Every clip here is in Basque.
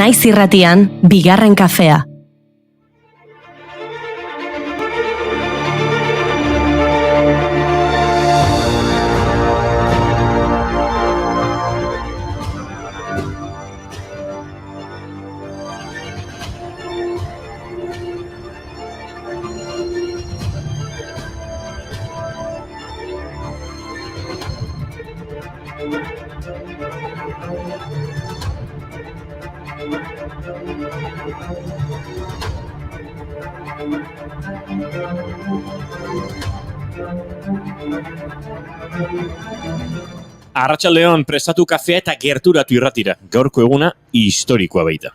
Naiz irratian, bigarren kafea. Arratsaldeon prestatu kafea eta gerturatu irratira. Gaurko eguna historikoa baita.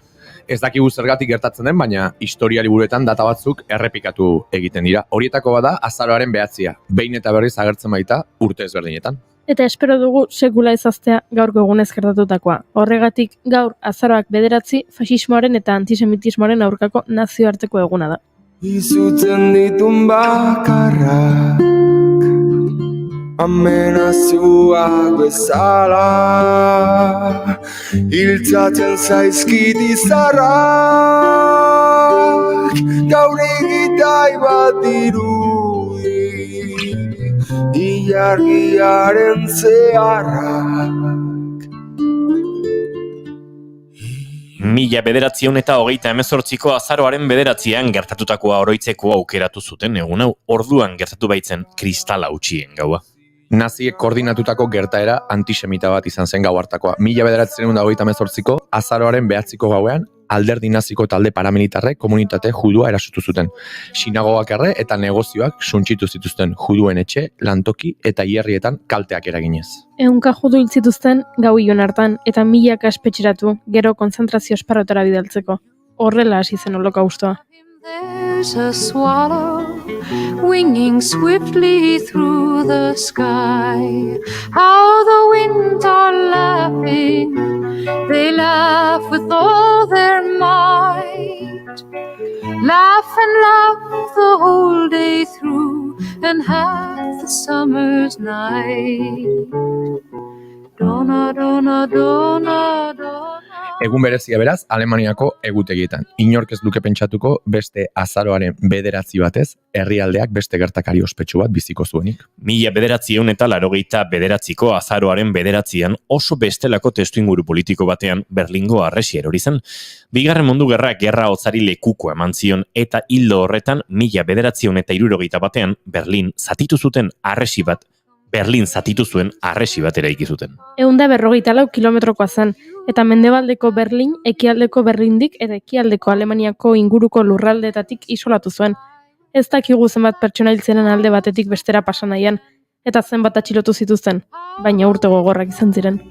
Ez dakigu zergatik gertatzen den, baina historia liburuetan data batzuk errepikatu egiten dira. Horietako bada azaroaren 9, behin eta berriz agertzen baita urte ezberdinetan. Eta espero dugu sekula ezaztea gaurko egunez gertatutakoa. Horregatik gaur azaroak 9 faxismoaren eta antisemitismoaren aurkako nazioarteko eguna da. Izuten ditun bakarrak amenazioak bezala hiltzatzen zaizkit izarrak gaur egitai bat dirudi ilargiaren zeharrak. 1938ko azaroaren 9 gertatutakoa oroitzeko aukeratu zuten egun hau, orduan gertatu baitzen kristala hautsien gaua. Naziek koordinatutako gertaera antisemita bat izan zen gau hartakoa. 1938ko azaroaren 9ko gauean, alderdi naziko talde paramilitarrek komunitate judua erasotu zuten. Sinagogak erre eta negozioak suntsitu zituzten, juduen etxe, lantoki eta hierrietan kalteak eraginez. 100 judu hil zituzten gau ilun hartan eta milaka espetxeratu gero konzentrazio esparrotara bidaltzeko. Horrela hasi zen holokaustoa. There's a swallow winging swiftly through the sky. How the winds are laughing, they laugh with all their might. Laugh and laugh the whole day through and half the summer's night. Dona, dona, dona, dona. Egun berezia beraz, Alemaniako egutegietan. Inork ez luke pentsatuko beste azaroaren 9 batez, herrialdeak beste gertakari ospetsu bat biziko zuenik. 1989ko azaroaren 9an oso bestelako testuinguru politiko batean Berlingo harresia erori zen. Bigarren Mundu Gerrak gerra hotzari lekuko eman zion eta hildo horretan 1961 Berlin zatitu zuen harresi bat eraiki zuten. 154 kilometrokoa zen, eta mendebaldeko Berlin, ekialdeko Berlindik eta ekialdeko Alemaniako inguruko lurraldeetatik isolatu zuen. Ez dakigu zenbat pertsona hil ziren alde batetik bestera pasa nahian, eta zenbat atxilotu zituzten, baina urte gogorrak izan ziren.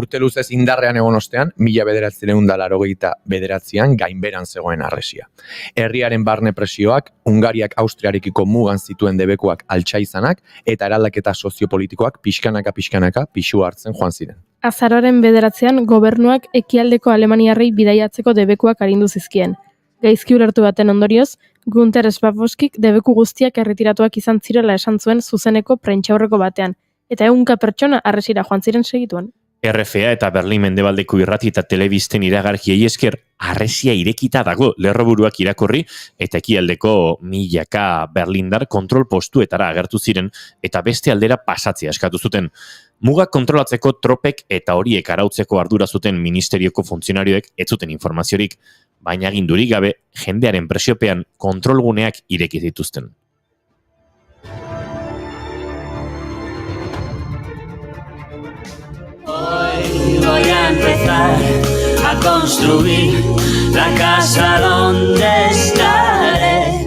Urte luzez indarrean egon ostean, 1989an gainberan zegoen harresia. Herriaren barne presioak, Hungariak Austriarekiko mugan zituen debekuak altxa izanak, eta eraldaketa soziopolitikoak pixkanaka pisua hartzen joan ziren. Azaroaren 9an gobernuak ekialdeko Alemaniarrei bidaiatzeko debekuak arindu zizkien. Gaizki ulertu baten ondorioz, Günter Schabowskik debeku guztiak erretiratuak izan zirela esan zuen zuzeneko prentsaurreko batean, eta 100 pertsona harresira joan ziren segituan. RFA eta Berlin mendebaldeko irrati eta telebisten iragarkiei esker harresia irekita dago lerroburuak irakurri eta ekialdeko milaka berlindar kontrol postuetara agertu ziren eta beste aldera pasatzea eskatu zuten. Mugak kontrolatzeko tropek eta horiek arautzeko ardura zuten ministerioko funtzionarioek ez zuten informaziorik, baina agindurik gabe jendearen presiopean kontrolguneak ireki dituzten. Voy a empezar a construir la casa donde estaré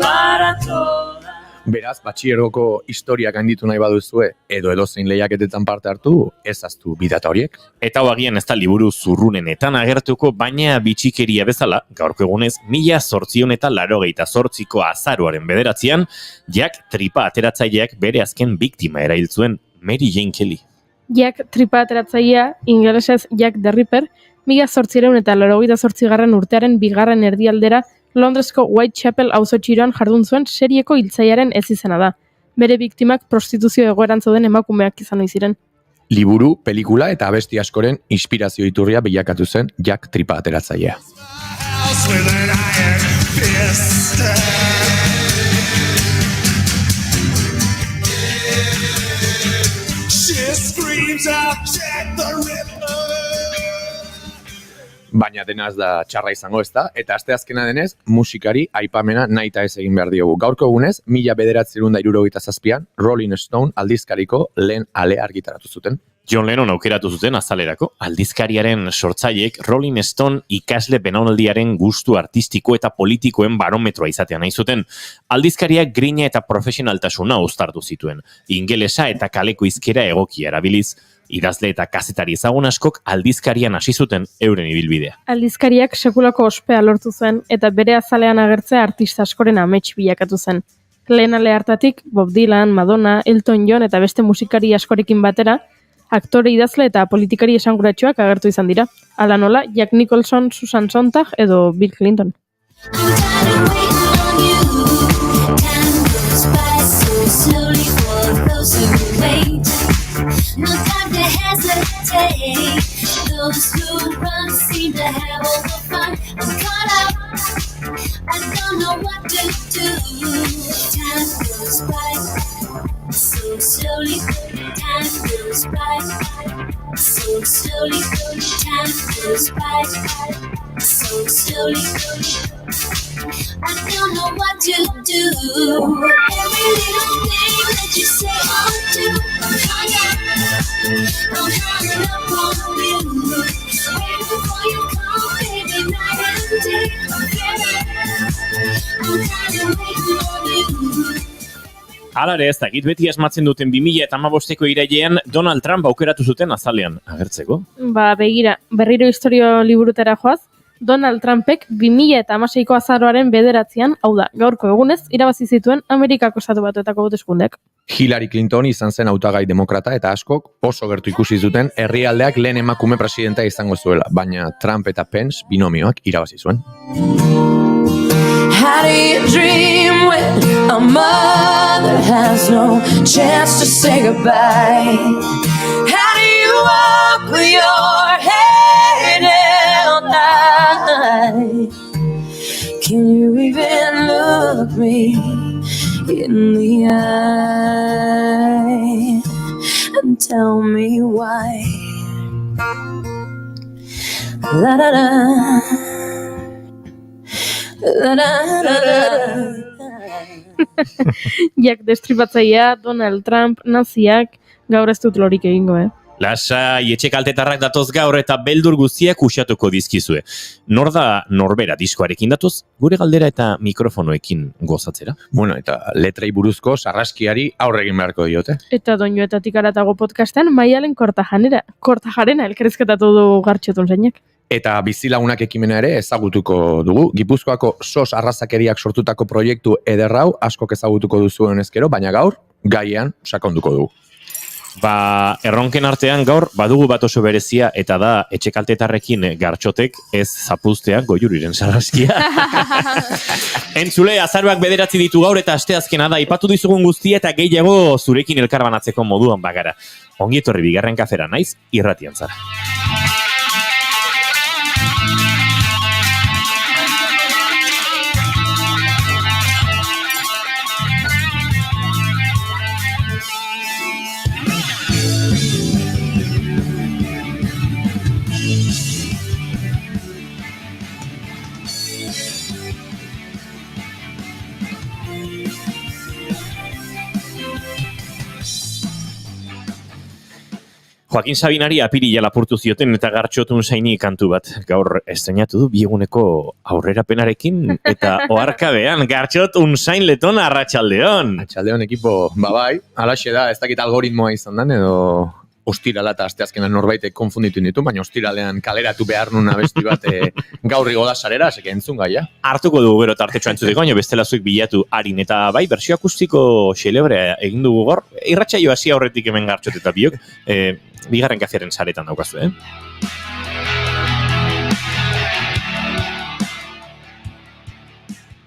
para toda. Beraz, batxilergoko historiak gainditu nahi baduzue edo edozein lehiaketetan parte hartu, ezaztu bidata horiek. Eta hau agian ez da liburu zurrunenetan agertuko, baina bitxikeria bezala, gaurko egunez, 1888ko azaroaren 9an, Jack Tripa ateratzaileak bere azken biktima erail zuen, Mary Jane Kelly. Jack tripa ateratzailea, ingelesez Jack the Ripper, 1888 urtearen bigarren erdialdera Londresko Whitechapel auzotxiroan jardun zuen serieko hiltzailearen ez izena da. Bere biktimak prostituzio egoeran zeuden emakumeak izan ohi ziren. Liburu, pelikula eta abesti askoren inspirazio iturria bilakatu zen Jack tripa ateratzailea. Baina dena ez da txarra izango ez da, eta asteazkena denez, musikari aipamena nahi eta ez egin behar diogu. Gaurko egunez, 1977an Rolling Stone aldizkariko lehen ale argitaratu zuten. John Lennon aukeratu zuten azalerako, aldizkariaren sortzaileek Rolling Stone ikasle belaunaldiaren gustu artistiko eta politikoen barometroa izatea nahi zuten. Aldizkariak grina eta profesionaltasuna uztartu zituen, ingelesa eta kaleko hizkera egokia erabiliz. Idazle eta kazetari ezagun askok aldizkarian hasi zuten euren ibilbidea. Aldizkariak sekulako ospea lortu zen eta bere azalean agertzea artista askoren amets bilakatu zen. Lehen ale hartatik Bob Dylan, Madonna, Elton John eta beste musikari askorekin batera, aktore, idazle eta politikari esanguratsuak agertu izan dira. Hala nola, Jack Nicholson, Susan Sontag edo Bill Clinton. No time to hesitate. Those who run seem to have all the fun. I'm caught up. I don't know what to do. Time goes by so slowly. Time goes by so slowly. Time goes by so slowly. I don't know what to do. Every little thing that you say or do, I'm hung up on you. Waiting for your call, baby, night and day. I'm kinda waiting on you. Hala ere ez dakit beti asmatzen duten 2015ko irailean Donald Trump aukeratu zuten azalean agertzeko. Begira, berriro historio liburutara joaz, Donald Trumpek 2016ko azaroaren 9an, hau da, gaurko egunez, irabazi zituen Amerikako Estatu Batuetako hauteskundek. Hillary Clinton izan zen hautagai demokrata eta askok oso gertu ikusi zuten herrialdeak lehen emakume presidentea izango zuela, baina Trump eta Pence binomioak irabazi zuen. How do you dream when a mother has no chance to say goodbye? How do you walk with your head held high? Can you even look me in the eye and tell me why? La da da. Jack destripatzailea, Donald Trump, naziak, gaur ez dut lorik egingo, Lasai, etxe kaltetarrak datoz gaur eta beldur guztiak usatuko dizkizue. Nor da norbera diskoarekin datoz, gure galdera eta mikrofonoekin gozatzera? Bueno, eta letrei buruzko sarraskiari aurre egin beharko diote. Eta doinuetatik aratago podcastean Maialen Kortajarena elkarrizketatu du Gartxotun zeinak. Eta bizilagunak ekimena ere ezagutuko dugu. Gipuzkoako sos arrazakeriak sortutako proiektu ederrau askok ezagutuko duzuen ezkero, baina gaur gaiean sakonduko dugu. Erronken artean gaur badugu bat oso berezia eta da etxekaltetarrekin Gartxotek ez zapuztea goiuriren sarraskia. Entzule, azaroak 9 ditu gaur eta asteazkena da ipatu dizugun guztia eta gehiago zurekin elkarbanatzeko moduan bagara. Ongi etorri bigarren kafera naiz, irratian zara. Joaquin Sabinari apirila lapurtu zioten eta Gartxotun zaini kantu bat. Gaur estrenatu du bieguneko aurrerapenarekin eta oharkabean Gartxotun zain letona arratsaldeon. Arratsaldeon ekipo, bai, alaxe da, ez dakit algoritmoa izan den edo ostirala eta asteazkenan norbaitek konfunditu ditu, baina ostiralean kaleratu behar nun abesti bat gaur igo da sarera, seke entzun gaia. Hartuko dugu gero tartetxoa entzuteko, baina bestela zuek bilatu Arin, eta bai, bersio akustiko xelebre egin dugu gor, irratsaio hasi aurretik hemen Gartxot eta biok, bigarren kafearen saretan daukazu,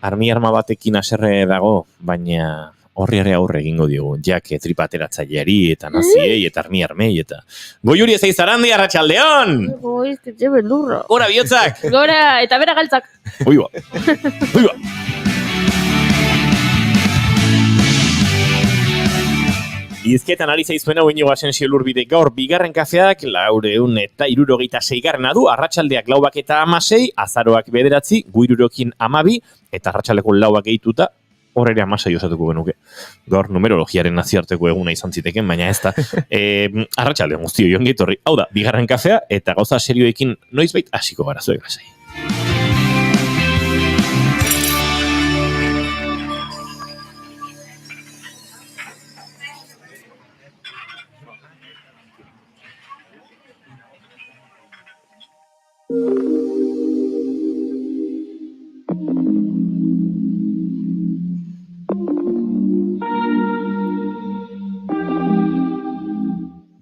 Armi arma batekin haserre dago, baina horri ere aurre egingo diogu, jak tripateratzaileari eta naziei eta armi armei eta... Goiuri ez aizarandi, arratsaldeon! Goiz, que beldurro. Gora bihotzak! Gora, eta bera galtzak. Ui ba! Izketan ari zaizuen hau Inigo Asensio Lurbide gaur bigarren kafeak 476 du, arratsaldeak 4:16, azaroak 9, guirurokin 12, eta arratsaldeko 4 gehituta, hor ere 16 osatuko genuke. Gaur numerologiaren nazioarteko eguna izan ziteken, baina ez da. Arratsalde guztio joan gehitorri. Hau da, bigarren kafea, eta gauza serioekin noizbait hasiko gara zuek lasai.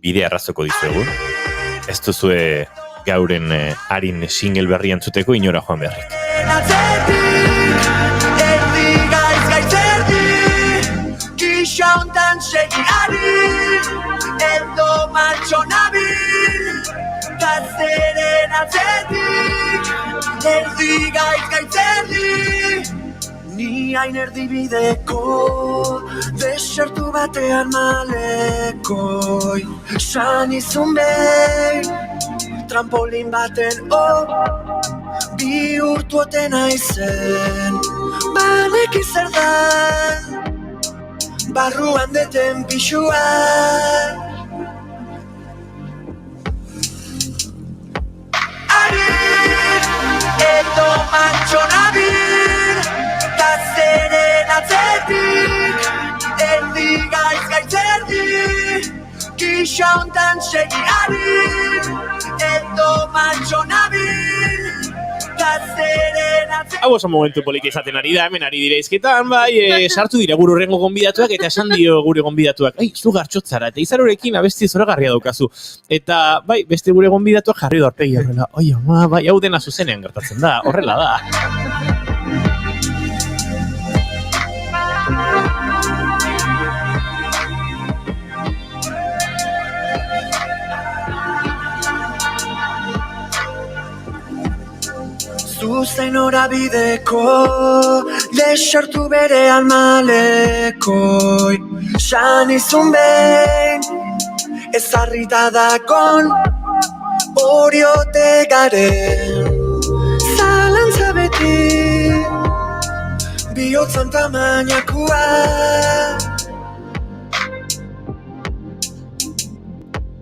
Bide arrazoko dizuegu. Ez duzue gauren Arin single berri entzuteko inora joan beharrik. Gisa hontan segi Arin, eldo martxo nabil, gazteren atzetik, erdi gaitzerdi. Ni hain erdibideko, desertu batean malekoi. San izun behin, trampolin baten bihurtu oten aizen. Baneki zer dan, barruan deten pixua. Arin, edo mantxo nabil, gazteren atzetik, erdi gaitzerdi, gisa hontan segi Arin, edo mantxo nabil, gazteren atzetik. Hau oso momentu polik izaten ari da, hemen ari dire izketan, bai, sartu dira gure urrengo gonbidatuak, eta esan dio gure gonbidatuak, zu Gartxotzara, eta izarorekin abesti zoragarria daukazu. Eta, bai, beste gure gonbidatuak jarri da aurpegia horrela, oi ama, bai, hau dena zuzenean gertatzen da, horrela da. Zuzen horabideko, desertu berean malekoi. San izun behin, ezarrita dakon, oriote garen. Zalantza beti, bihotzan tamainakua.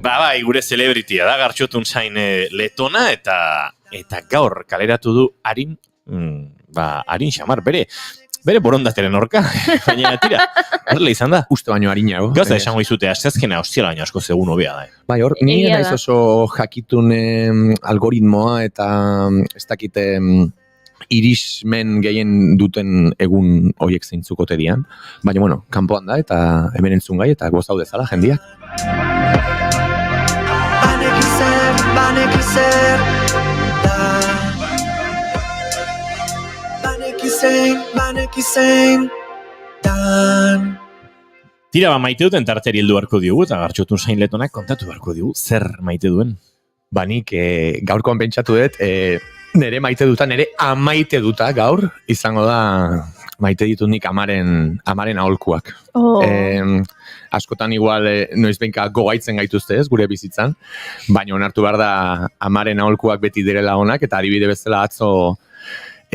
Bai, gure celebritia da, Gartxotun zain letona, eta gaur kaleratu du Arin, Arin xamar, bere borondateren orka, baina tira, horrela izan da. Uste baino arinago. Gauza esango izute, asteazkena hostiala baino asko zegun hobea da. Bai, hor, nire naiz oso jakitun algoritmoa eta ez dakite irismen gehien duten egun horiek zeintzukote dian. Baina, bueno, kanpoan da eta hemen entzun gai eta gozau dezala jendiak. Baneki zer da. Baneki zein dan. Tira, maite duten tarteri heldu beharko diogu, eta Gartxotun zain letonak kontatu beharko diogu, zer maite duen? Nik gaurkoan pentsatu dut, nire maite duta, nire amaite duta gaur, izango da maite ditut nik amaren aholkuak. Askotan igual noizbenka gogaitzen gaituzte ez, gure bizitzan, baina onartu behar da amaren aholkuak beti direla onak, eta adibide bezala atzo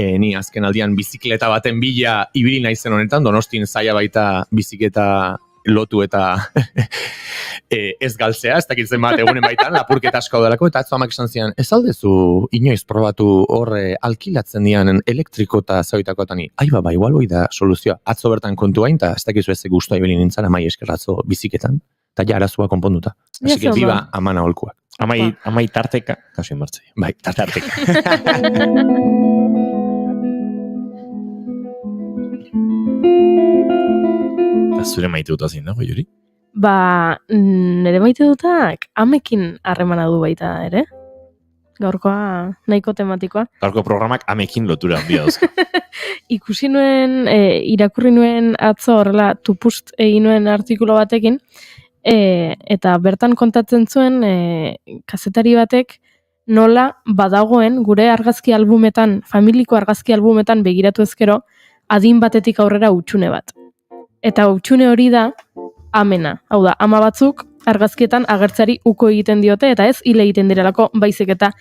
ni azken aldian bizikleta baten bila ibili naizen honetan, Donostin zaila baita bizikleta lotu eta ez galtzea, ez dakitzen bat egunen baitan, lapurketa asko delako, eta atzo amak esan zian, ez aldezu inoiz probatu hor alkilatzen dian elektriko eta zaoitakoetani, ba, igual hoi da soluzioa, atzo bertan kontu bain, eta ez dakizu ez guztua ibili nintzen, amai esker atzo biziketan, eta ja arazua konponduta. Ja, Así que ze ondo. viva ama naholkuak. Amai tarteka, kasu inbartzei. Bai, Tarteka. Eta zure maite dut azin dago, Juri? Nire maite dutak amekin harremana du baita ere. Gaurkoa nahiko tematikoa. Gaurko programak amekin lotura handia dauzka. Ikusi nuen, irakurri nuen atzo horrela tupust egin nuen artikulu batekin, eta bertan kontatzen zuen kazetari batek nola badagoen gure argazki albumetan, familiko argazki albumetan begiratu ezkero, adin batetik aurrera hutsune bat. Eta hutsune hori da amena. Hau da, ama batzuk argazkietan agertzari uko egiten diote, eta ez hile egiten direlako, baizik eta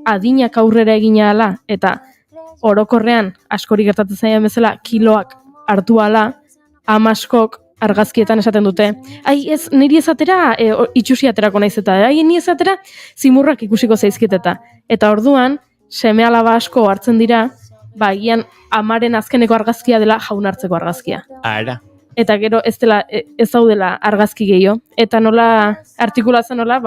adinak aurrera egina ala, eta orokorrean askori gertatzen zaian bezala kiloak hartu ala, ama askok argazkietan esaten dute. Ai, ez, niri ezatera itxusi aterako naiz eta, ai, ni ezatera zimurrak ikusiko zaizkieteta. Eta orduan, seme alaba asko hartzen dira, agian amaren azkeneko argazkia dela jaun hartzeko argazkia. Ara. Eta gero ez daudela argazki gehiago. Eta nola, artikulatzen nola,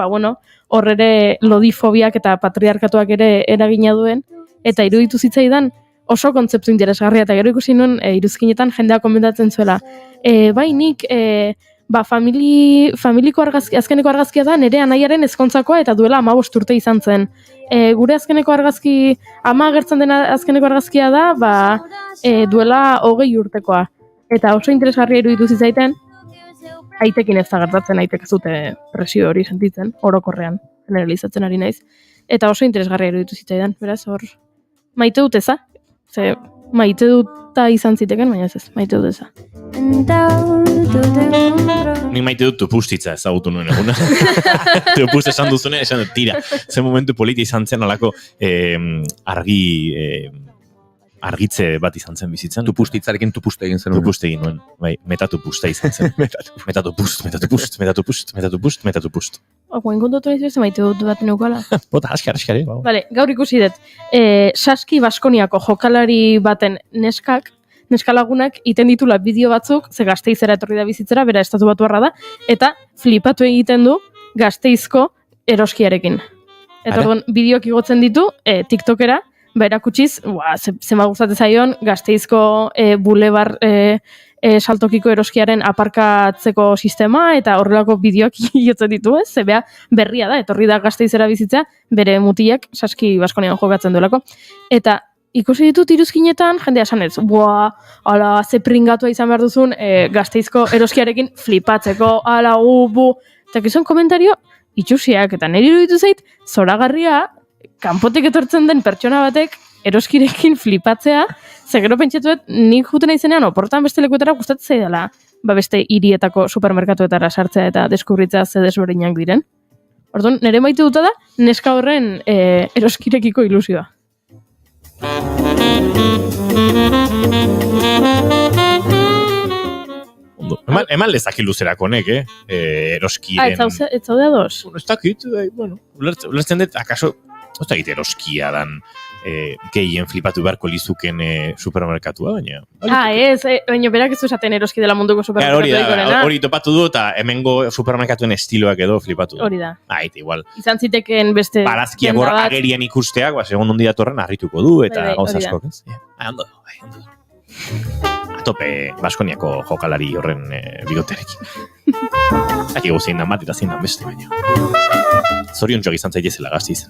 hor ere lodifobiak eta patriarkatuak ere eragina duen, eta iruditu zitzaidan oso kontzeptu interesgarria, eta gero ikusi nuen iruzkinetan jendea komentatzen zuela. Bai, nik familiko argazki, azkeneko argazkia da nire anaiaren ezkontzakoa eta duela 15 urte izan zen. Gure azkeneko argazki, ama agertzen dena azkeneko argazkia da, duela 20 urtekoa. Eta oso interesgarria iruditu zitzaiten, aitekin ez da gertatzen, aitek ez dute presio hori sentitzen, orokorrean, generalizatzen ari naiz. Eta oso interesgarria iruditu zitzaidan, beraz, hor, maite dut eza. Ze, maite duta izan ziteken, baina ez, maite dut eza. Nik maite dut tupustitza ezagutu nuen eguna. Tupust esan duzune, esan dut, tira. Zen momentu politi izan zen alako argitze bat izan zen bizitzen. Tupustitzarekin tupuste egin zen. Tupuste egin nuen, bai, metatupusta izan zen. Metatupust. Guen kontotu nahiz beste maite dut bat neukala. Bota, askar, bau. Vale, gaur ikusi dut, Saski Baskoniako jokalari baten neskalagunak iten ditula bideo batzuk, ze Gasteizera etorri da bizitzera, bera estatu batuarra da, eta flipatu egiten du Gasteizko eroskiarekin. Eta orduan, bideoak igotzen ditu, TikTokera, erakutsiz, zema gustatzen zaion, Gasteizko bulebar saltokiko eroskiaren aparkatzeko sistema, eta horrelako bideoak iotzen ditu, ez? Zebea berria da, etorri da Gasteizera bizitzea, bere mutilak Saski Baskonian jokatzen duelako. Eta ikusi ditut iruzkinetan, jendea esan ez, ala, ze pringatua izan behar duzun, Gasteizko eroskiarekin flipatzeko, ala, eta gizon komentario, itxusiak, eta niri iruditu zait, zoragarria, kanpotik etortzen den pertsona batek eroskirekin flipatzea, ze gero pentsatuet nik juten naizenean oportan beste lekuetara gustatzen zaidala, beste hirietako supermerkatuetara sartzea eta deskubritzea ze desberdinak diren. Orduan, nire maite duta da, neska horren eroskirekiko ilusioa. Eman lezaki luzerako honek, eroskiren... Ez zaude ados? Ez dakit, ulertzen dut, akaso, ez dakit eroskia dan gehien flipatu beharko lizuken supermerkatua, baina... baina berak ez du esaten eroski dela munduko supermerkatuak. Hori topatu du, eta hemengo supermerkatuen estiloak edo flipatu du. Hori da. Igual. Izan ziteken beste... Barazkiak hor agerian ikusteak, segun ondi datorren harrituko du, eta gauzaskok, ez? Ondo du. Atope Baskoniako jokalari horren bigoterekin. Aki gauzein dan bat eta zein dan beste, baina. Zorion txok izan zaitezela Gasteiz.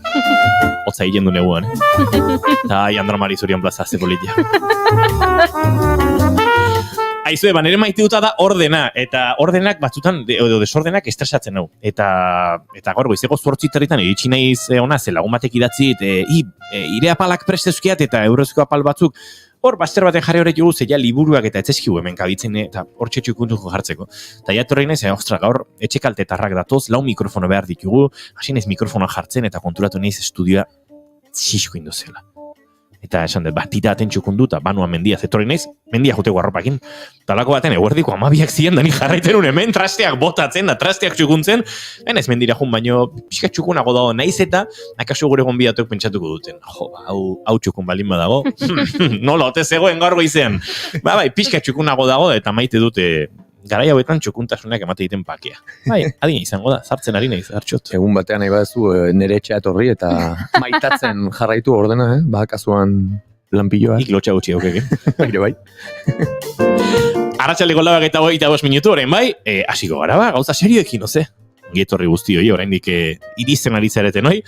Otza hilen du neguan, Eta Andramari zorion plaza ze politia. Aizue, nire maite duta da ordena, eta ordenak batzutan, edo desordenak estresatzen hau. Eta gaur goizeko 8:30 iritsi naiz ona, ze lagun batek idatzi, ire apalak prestezkiat eta eurozko apal batzuk, hor, baster baten jarri horret jugu, zeia liburuak eta etzeskiu hemen kabitzen, eta hor txetxukuntuko jartzeko. Eta jatorrein ez, ostra, gaur, etxekaltetarrak datoz, 4 mikrofono behar ditugu, hasi naiz mikrofonoa jartzen, eta konturatu naiz estudioa zizko indozela. Eta esan dut, tita atentxukundu, eta banua mendia zetorri naiz, mendia juteko arropakin. Talako baten, eguerdiko 12 ziren, da ni jarraiten hemen trasteak botatzen, da trasteak txukuntzen, ez mendira jun baino, pixka txukunago dago naiz eta, akaso gure gonbidatuak pentsatuko duten. Hau txukun balin badago. Nola, ote zegoen gaur goizean. Bai, pixka txukunago dago, eta maite dute garai hauetan txukuntasunak emate egiten pakea. Bai, adina izango da, sartzen ari naiz, hartxot. Egun batean nahi badezu nere etxea etorri eta maitatzen jarraitu ordena, Kasuan lanpilloa. Ik lotxa gutxi aukeke. Ere bai. Arratxaldeko 4:25 minutu orain bai, hasiko gara ba, gauza serioekin, oze? Gietorri guzti hori, oraindik iristen ari zareten hoi,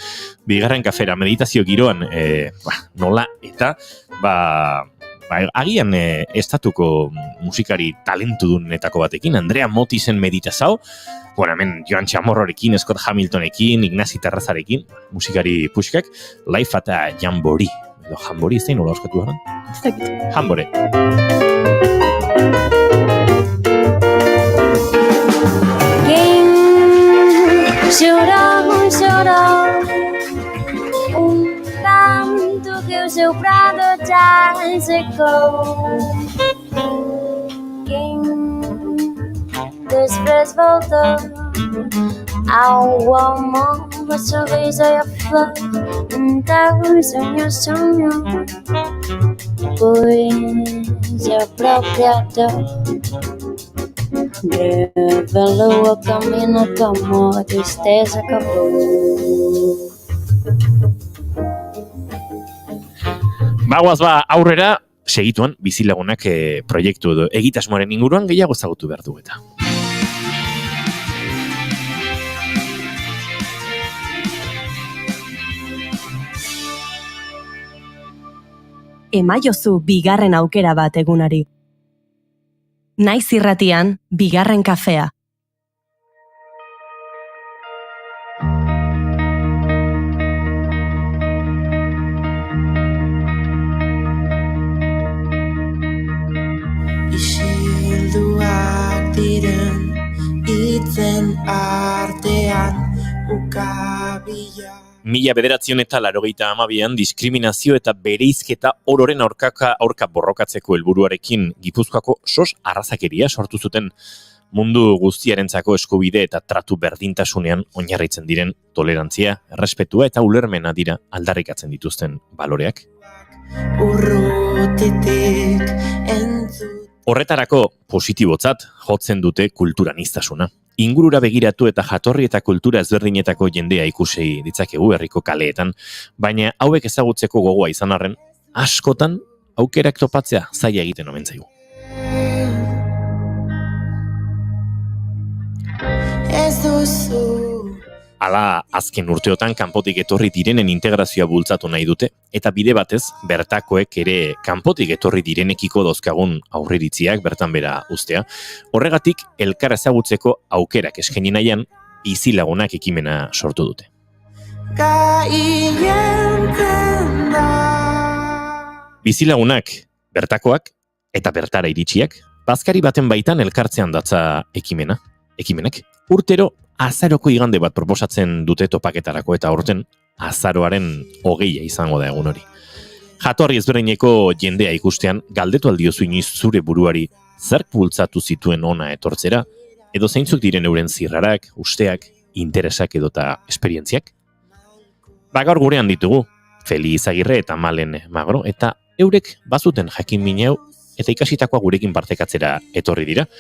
bigarren kafera meditazio giroan, nola eta, agian estatuko musikari talentudunetako batekin, Andrea Motisen meditazao, bueno, hemen Joan Chamorrorekin, Scott Hamiltonekin, Ignasi Terrazarekin, musikari puxkak, Life at a Jamboree, edo Jamboree ez da nola oskatu gara? Ez dakit. Jambore. Chorou, tanto que o seu prado já secou. Quem depois voltou ao amor, o sorriso e a flor, então sonhou, pois a própria dor revelou o caminho que amor, a tristeza acabou. Bagoaz aurrera, segituan bizilagunak proiektu edo egitasmoaren inguruan gehiago ezagutu behar du eta. Emaiozu bigarren aukera bat egunari. Naiz irratian, bigarren kafea. Isilduak diren itzen artean ukabila. 1982an diskriminazio eta bereizketa ororen aurka borrokatzeko helburuarekin Gipuzkoako SOS arrazakeria sortu zuten mundu guztiarentzako eskubide eta tratu berdintasunean oinarritzen diren tolerantzia, errespetua eta ulermena dira aldarrikatzen dituzten baloreak. Urrutitik entzut. Horretarako positibotzat jotzen dute kulturaniztasuna. Ingurura begiratu eta jatorri eta kultura ezberdinetako jendea ikusei ditzakegu herriko kaleetan, baina hauek ezagutzeko gogoa izan arren, askotan aukerak topatzea zaila egiten omen zaigu. Ez duzu. Hala, azken urteotan kanpotik etorri direnen integrazioa bultzatu nahi dute, eta bide batez, bertakoek ere kanpotik etorri direnekiko dozkagun aurriritziak bertan bera ustea. Horregatik, elkar ezagutzeko aukerak eskaini nahian, bizilagunak ekimena sortu dute. Bizilagunak, bertakoak eta bertara iritsiak, bazkari baten baitan elkartzean datza ekimenak. Urtero, azaroko igande bat proposatzen dute topaketarako eta aurten azaroaren 20 izango da egun hori. Jatorri ezberdineko jendea ikustean, galdetu aldiozu inoiz zure buruari zerk bultzatu zituen ona etortzera, edo zeintzuk diren euren zirrarak, usteak, interesak edota esperientziak? Gaur gurean ditugu, Feli Izagirre eta Malen Magro, eta eurek bazuten jakin mineu eta ikasitakoa gurekin partekatzera etorri dira.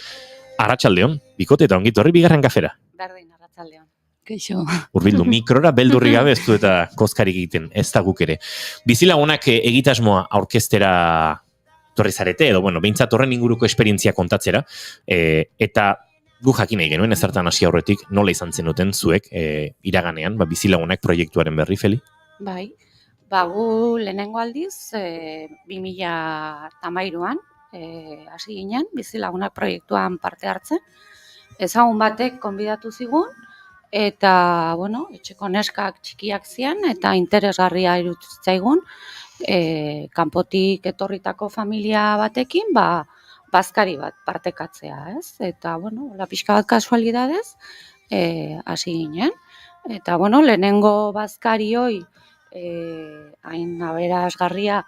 Arratsaldeon, bikote eta ongitorri bigarren kafera. Berdin, arratsaldeon. Keixo. Urbildu mikrora beldurri gabe ez du eta kozkarik egiten, ez da guk ere. Bizilagunak egitasmoa aurkeztera torri zarete, edo, behintzat horren inguruko esperientzia kontatzera, eta gu jakin nahi genuen ezertan hasi aurretik nola izan zenuten zuek iraganean, bizilagunak proiektuaren berri, Feli? Bai, gu lehenengo aldiz, 2013an, hasi ginen, bizilagunak proiektuan parte hartzen. Ezagun batek konbidatu zigun, eta, etxeko neskak txikiak zian, eta interesgarria iruditzaigun, kanpotik etorritako familia batekin, bazkari bat partekatzea, ez? Eta, pixka bat kasualidadez, hasi ginen. Eta, lehenengo bazkari hoi, hain aberasgarria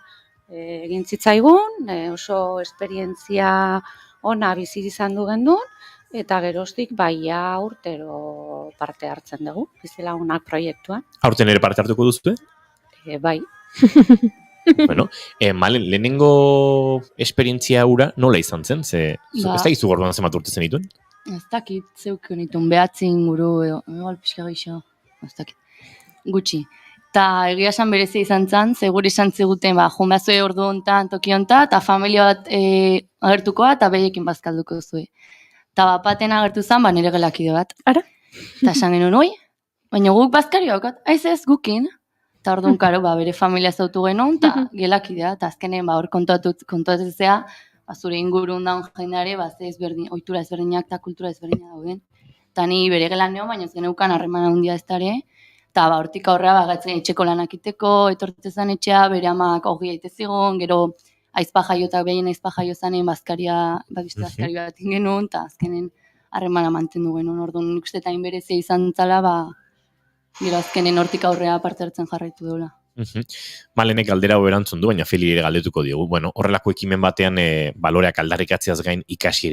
egin zitzaigun, oso esperientzia ona bizi izan du gendun, eta geroztik urtero parte hartzen dugu, bizilagunak proiektuan. Aurten ere parte hartuko duzue? Bai. Bueno, Malen, lehenengo esperientzia hura nola izan zen? Ze, Ba. ez da izu gorduan zenbat urte zenituen? Ez dakit, zeuk nituen behatzi inguru, igual pixka gehiago, ez dakit, gutxi. Ta egia esan berezia izan zen, segure esan ziguten, joan behazue ordu hontan, toki hontan, eta familia bat agertukoa, eta behiekin bazkalduko zuen. Ta bapaten agertu zen, nire gelakide bat. Ara? Ta esan genuen, oi, baina guk bazkari haukat, ez gukin. Eta orduan, karo, bere familia zautu genuen, eta gelakidea, eta azkenen, hor kontuatzea, zure ingurun daun jendeare, ohitura ezberdinak eta kultura ezberdinak dauden. Eta ni bere gelan neo, baina ez geneukan harremana handia ez dare, eta hortik aurrera gatzen etxeko lanak iteko, etortzezan etxea, bere amak hogi aite zigon, gero aizpa jaiotak behien aizpa jaio zanen, bazkari bat ingenuen, eta azkenen harremana mantendu genuen. Orduan nik uste eta inberezia izan zala, gero azkenen hortik aurrera parte hartzen jarraitu dola. Malenek galdera hau erantzun du, baina Feli ere galdetuko diogu. Bueno, horrelako ekimen batean baloreak aldarrikatzeaz gain ikasi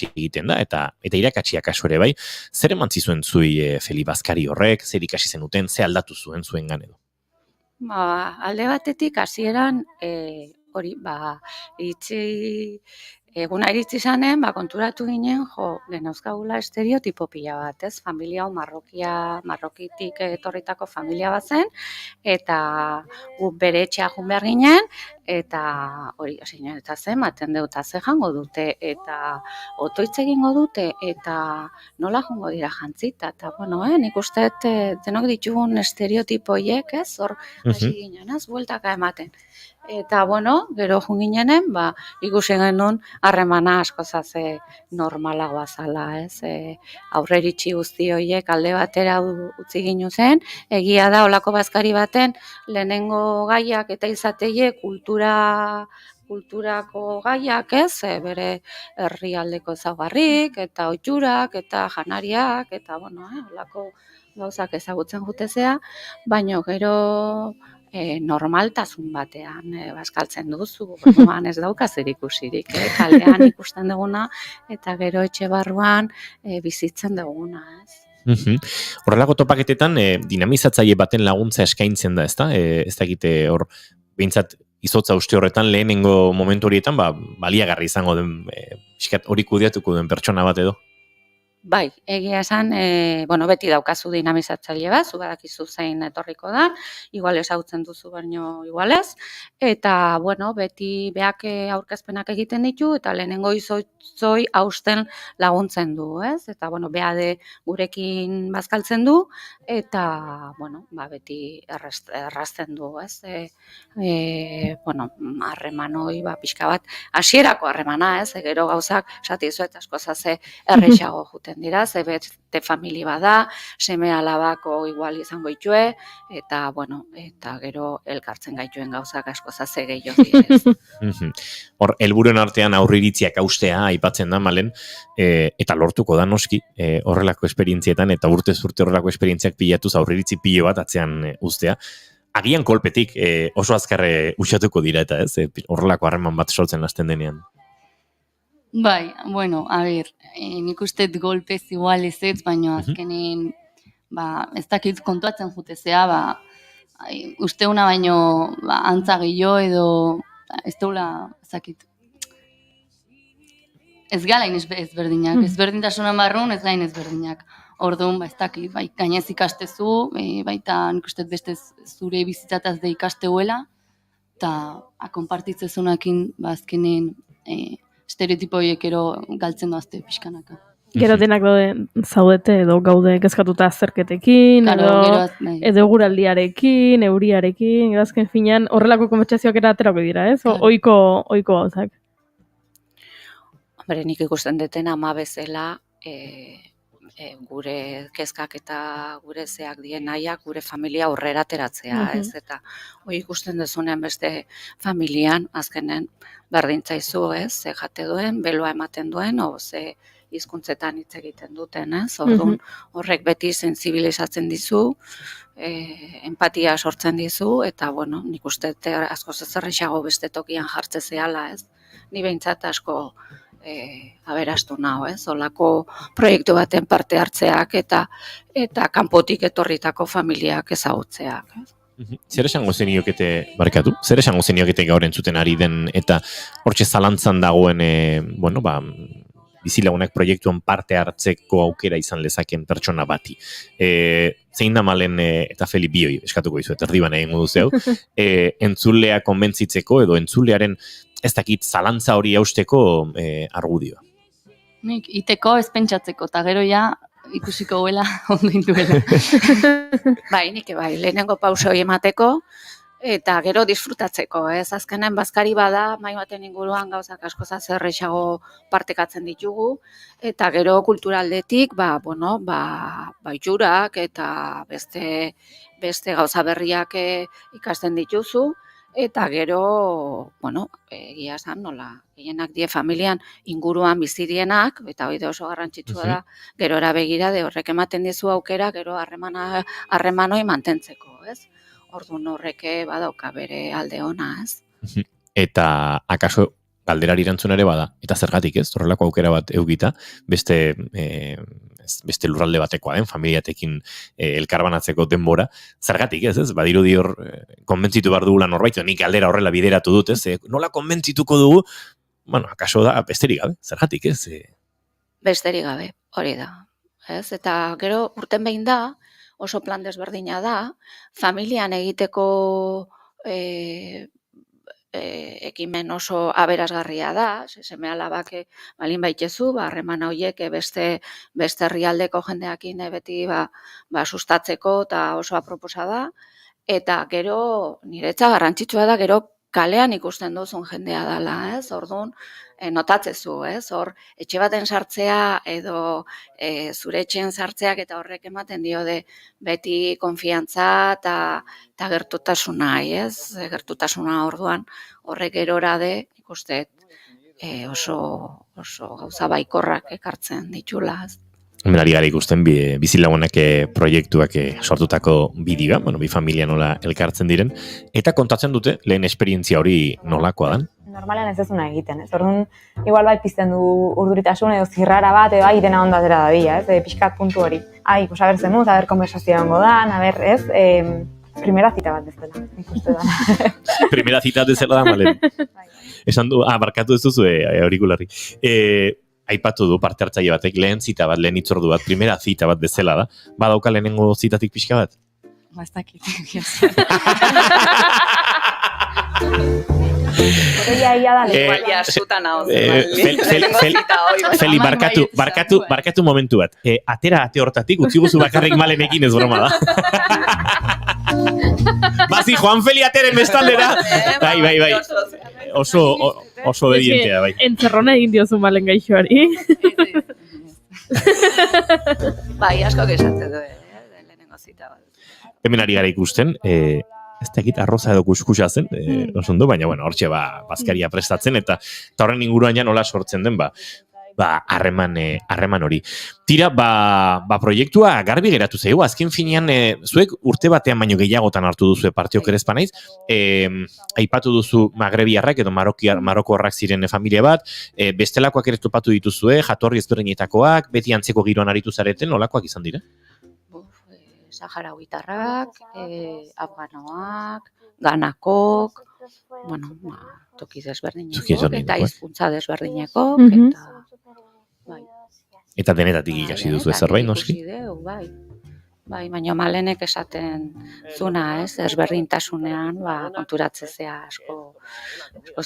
egiten da, eta irakatziak kasu ere bai. Zer eman zizuen zui Feli Bazkari horrek, zer ikasi zenuten, zer aldatu zuen zuen edo? Alde batetik hasieran eguna iritsi zanen, konturatu ginen, genauzkagula estereotipo pila bat, ez? Familia hau marrokitik etorritako familia bat zen, eta guk bere etxea joan behar ginen, eta hori, eta maten dut, ze jango dute, eta otoitz egingo dute, eta nola jango dira jantzita, eta nik uste denok ditugun estereotipoiek, ez? Hor, hasi ginen, ez? Bueltaka ematen. Eta, gero joan ginenen, ikusi genuen harremana asko zaze normalagoa zala, ez? Aurreritxi guzti horiek alde batera utzi ginu zen, egia da olako bazkari baten lehenengo gaiak eta izateie kulturako gaiak, ez? Bere herrialdeko ezaugarrik, eta ohiturak, eta janariak, eta, olako gauzak ezagutzen jutezea, baina gero normaltasun batean bazkaltzen duzu, ez dauka zer ikusirik, kalean ikusten duguna, eta gero etxe barruan bizitzen duguna, ez? Horrelako topaketetan dinamizatzaile baten laguntza eskaintzen da, ezta? Ez dakite hor, behintzat izotza uste horretan lehenengo momentu horietan, baliagarri izango den, hori kudeatuko den pertsona bat edo? Bai, egia esan, beti daukazu dinamizatzaile bat, zu badakizu zein etorriko da, igual ezagutzen duzu baino igual ez, eta, beti beak aurkezpenak egiten ditu, eta lehenengo izoi hausten laguntzen du, ez? Eta, beade gurekin bazkaltzen du, eta, beti errazten du, ez? Harreman hoi, pixka bat, hasierako harremana, ez? Gero gauzak, esatizu eta asko zaze errexago juten dira, ze beste familia bada, seme alabako igual izango itue, eta gero elkartzen gaituen gauzak asko zaze gehiago direz. Hor, helburuen artean aurriritziak haustea aipatzen da, Malen, eta lortuko da noski, horrelako esperientzietan, eta urtez urte horrelako esperientziak pilatuz aurriritzi pilo bat atzean uztea. Agian kolpetik oso azkarre usatuko dira eta ez, horrelako harreman bat sortzen lasten denean. Bai, nik uste golpez igual ez, baina azkenen, ez dakit kontuatzen jutezea, usteuna baino antza gehiago edo, ez daula, ez dakit. Ez galain ezberdinak, ezberdintasunan barrun ez gain ezberdinak. Orduan, ez dakit, gainez ikastezu, baita nik uste beste zure bizitzataz de ikasteuela, eta konpartitzezunakin, azkenen, estereotipo horiek ero galtzen doazte pixkanaka. Gero denak zaudete edo gaude kezkatuta azterketekin, edo eguraldiarekin, euriarekin, gero azken finean horrelako konbertsazioak aterako dira, ez? Oiko gauzak. Nik ikusten deten ama bezala, gure kezkak eta gure zeak dien nahiak, gure familia aurrera ateratzea, ez? Eta hori ikusten dezunean beste familian, azkenen berdintzaizu, ez? Ze jate duen, beloa ematen duen, ze hizkuntzetan hitz egiten duten, ez? Orduan, horrek beti sentsibilizatzen dizu, empatia sortzen dizu, eta, nik uste asko zezerrexago beste tokian jartze zehala, ez? Ni behintzat asko aberastu naho, ez? Olako proiektu baten parte hartzeak eta kanpotik etorritako familiak ezagutzeak, ez? Zer esango zeniokete, barkatu, zer esango zeniokete gaur entzuten ari den, eta hortxe zalantzan dagoen, bizilagunak proiektuan parte hartzeko aukera izan lezaken pertsona bati. Zein da Malen eta Feli bioi, eskatuko izuet, erdiban egin duzeu, entzulea konbentzitzeko edo entzulearen ez dakit zalantza hori hausteko argudioa. Nik iteko ez pentsatzeko, eta gero ja ikusiko guela ondo intuela. Bai, nik bai, lehenengo pauso hori emateko, eta gero disfrutatzeko, ez? Azkenen bazkari bada, mai baten inguruan gauzak asko zerrexago partekatzen ditugu, eta gero kulturaldetik, itxurak eta beste gauza berriak ikasten dituzu, eta gero, egia esan nola, gehienak die familian inguruan bizirienak, eta hori oso garrantzitsua da, gero begira de horrek ematen dizu aukera, gero harreman hori mantentzeko, ez? Orduan horrek badauka bere alde ona, ez? Eta akaso galderari erantzun ere bada, eta zergatik ez, horrelako aukera bat eugita, beste lurralde batekoa den, familiatekin elkarbanatzeko denbora, zergatik ez, badirudi hor konbentzitu behar dugula norbait, nik galdera horrela bideratu dut, ez, nola konbentzituko dugu, akaso da besterik gabe, zergatik ez? Besterik gabe, hori da, ez, eta gero urten behin da, oso plan desberdina da, familian egiteko ekimen oso aberasgarria da, seme alabak balin baitezu, harreman horiek beste herrialdeko jendeakin beti sustatzeko eta oso aproposa da, eta gero niretza garrantzitsua da, gero kalean ikusten duzun jendea dela, ez? Orduan, notatzezu, ez? Hor, etxe baten sartzea edo zure etxean sartzeak eta horrek ematen dio de beti konfiantza eta gertutasuna, ez? Gertutasuna orduan horrek gerora de ikuste oso gauza baikorrak ekartzen ditula, ez? Hemen ari gara ikusten bizilagunak proiektuak sortutako bideoa, bi familia nola elkartzen diren, eta kontatzen dute lehen esperientzia hori nolakoa dan. Normalean ez dezuna egiten, ez? Orduan, igual bai pizten du urduritasun edo zirrara bat, edo dena ondo atera da bila, ez? Pixkat puntu hori. Pues a ber zemuz, a ber konversazioa ongo dan, a ber, ez? Primera cita bat bezala, ikuste da. Primera cita bezala da, Malen. Esan du, barkatu ez duzu aurikularri. Aipatu du parte hartzaile batek lehen zita bat, lehen itzordu bat, primera zita bat bezala da. Badauka lehenengo zitatik pixka bat? Ez dakit. Feli, barkatu momentu bat. Atera ate hortatik, utzi guzu bakarrik Malenekin ez broma da. Bazi, Juan Feli ateren bestaldera. Bai. Oso obedientea, bai. Entzerrona egin diozu Malen gaixoari. Bai, asko esatzen du, lehenengo zita bat. Hemen ari gara ikusten, ez dakit arroza edo kuskusa zen, oso ondo, baina hortxe bazkaria prestatzen, eta horren inguruan ja nola sortzen den, harreman hori. Tira, proiektua garbi geratu zaigu, azken finean, zuek urte batean baino gehiagotan hartu duzu parte okerezpa naiz, aipatu duzu magrebiarrak edo marokoarrak ziren familia bat, bestelakoak ere topatu dituzue, jatorri ezberdinetakoak, beti antzeko giroan aritu zareten, nolakoak izan dira? Saharauitarrak, afganoak, ganakok, toki desberdinekok, eta hizkuntza desberdinekok, eta denetatik ikasi duzu zerbait, noski? Bai, baina Malenek esaten zuna, ez, ezberdintasunean, konturatzezea asko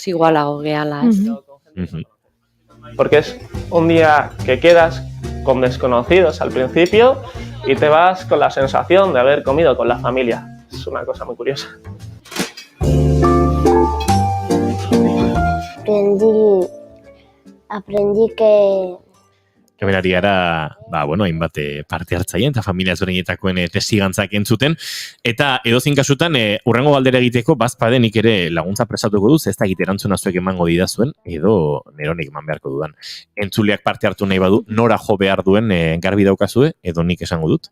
igualago gehala, ez. Porque es un día que quedas con desconocidos al principio y te vas con la sensación de haber comido con la familia. Es una cosa muy curiosa. Aprendí que... Hemen ari gara, hainbat parte hartzaile eta familia ezberdinetakoen testigantzak entzuten, eta edozin kasutan, hurrengo galdera egiteko, bazpadenik ere laguntza prestatuko duz, ez da erantzuna zuek emango didazuen, edo neronik eman beharko dudan. Entzuleak parte hartu nahi badu, nora jo behar duen garbi daukazue, edo nik esango dut?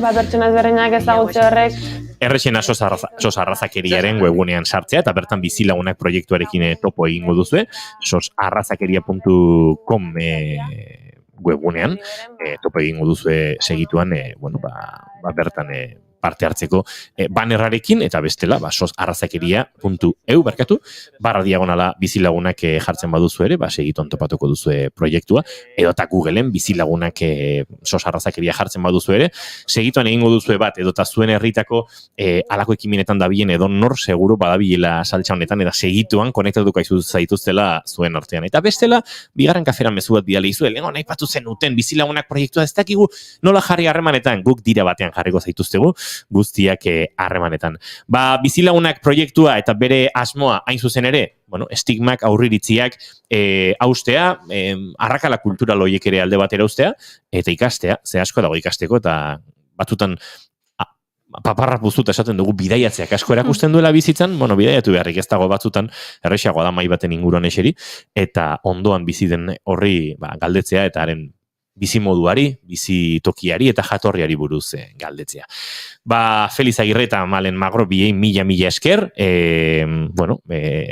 Pertsona ezberdinak ezagutze horrek Errexena sosarrazakeriaren webunean sartzea, eta bertan bizilagunak proiektuarekin topo egingo duzue, sosarrazakeria.com webgunean, topo egingo duzue segituan, bertan parte hartzeko bannerrarekin, eta bestela, sosarrazakeria.eu /diagonala bizilagunak jartzen baduzu ere, segiton topatuko duzue proiektua, edota Googleen bizilagunak sosarrazakeria jartzen baduzu ere, segituan egingo duzue bat, edota zuen herritako alako ekimenetan dabilen edo nor seguru badabilela saltza honetan, eta segituan konektatuko zaituztela zuen artean. Eta bestela, bigarren kaferan mezu bat bidali izue, lehenko nahi patu zenuten bizilagunak proiektua ez dakigu nola jarri harremanetan, guk dira batean jarriko zaituztegu, guztiak harremanetan. Bizilagunak proiektua eta bere asmoa hain zuzen ere, estigmak, aurriritziak haustea, arrakala kultural horiek ere alde batera haustea, eta ikastea, ze asko dago ikasteko, eta batutan paparra puztuta esaten dugu bidaiatzeak asko erakusten duela bizitzan, bidaiatu beharrik ez dago batzutan, errexagoa da mai baten inguruan eseri, eta ondoan bizi den horri galdetzea, eta haren bizimoduari, bizitokiari eta jatorriari buruz galdetzea. Feliz Agirre eta Malen Magro biei mila esker,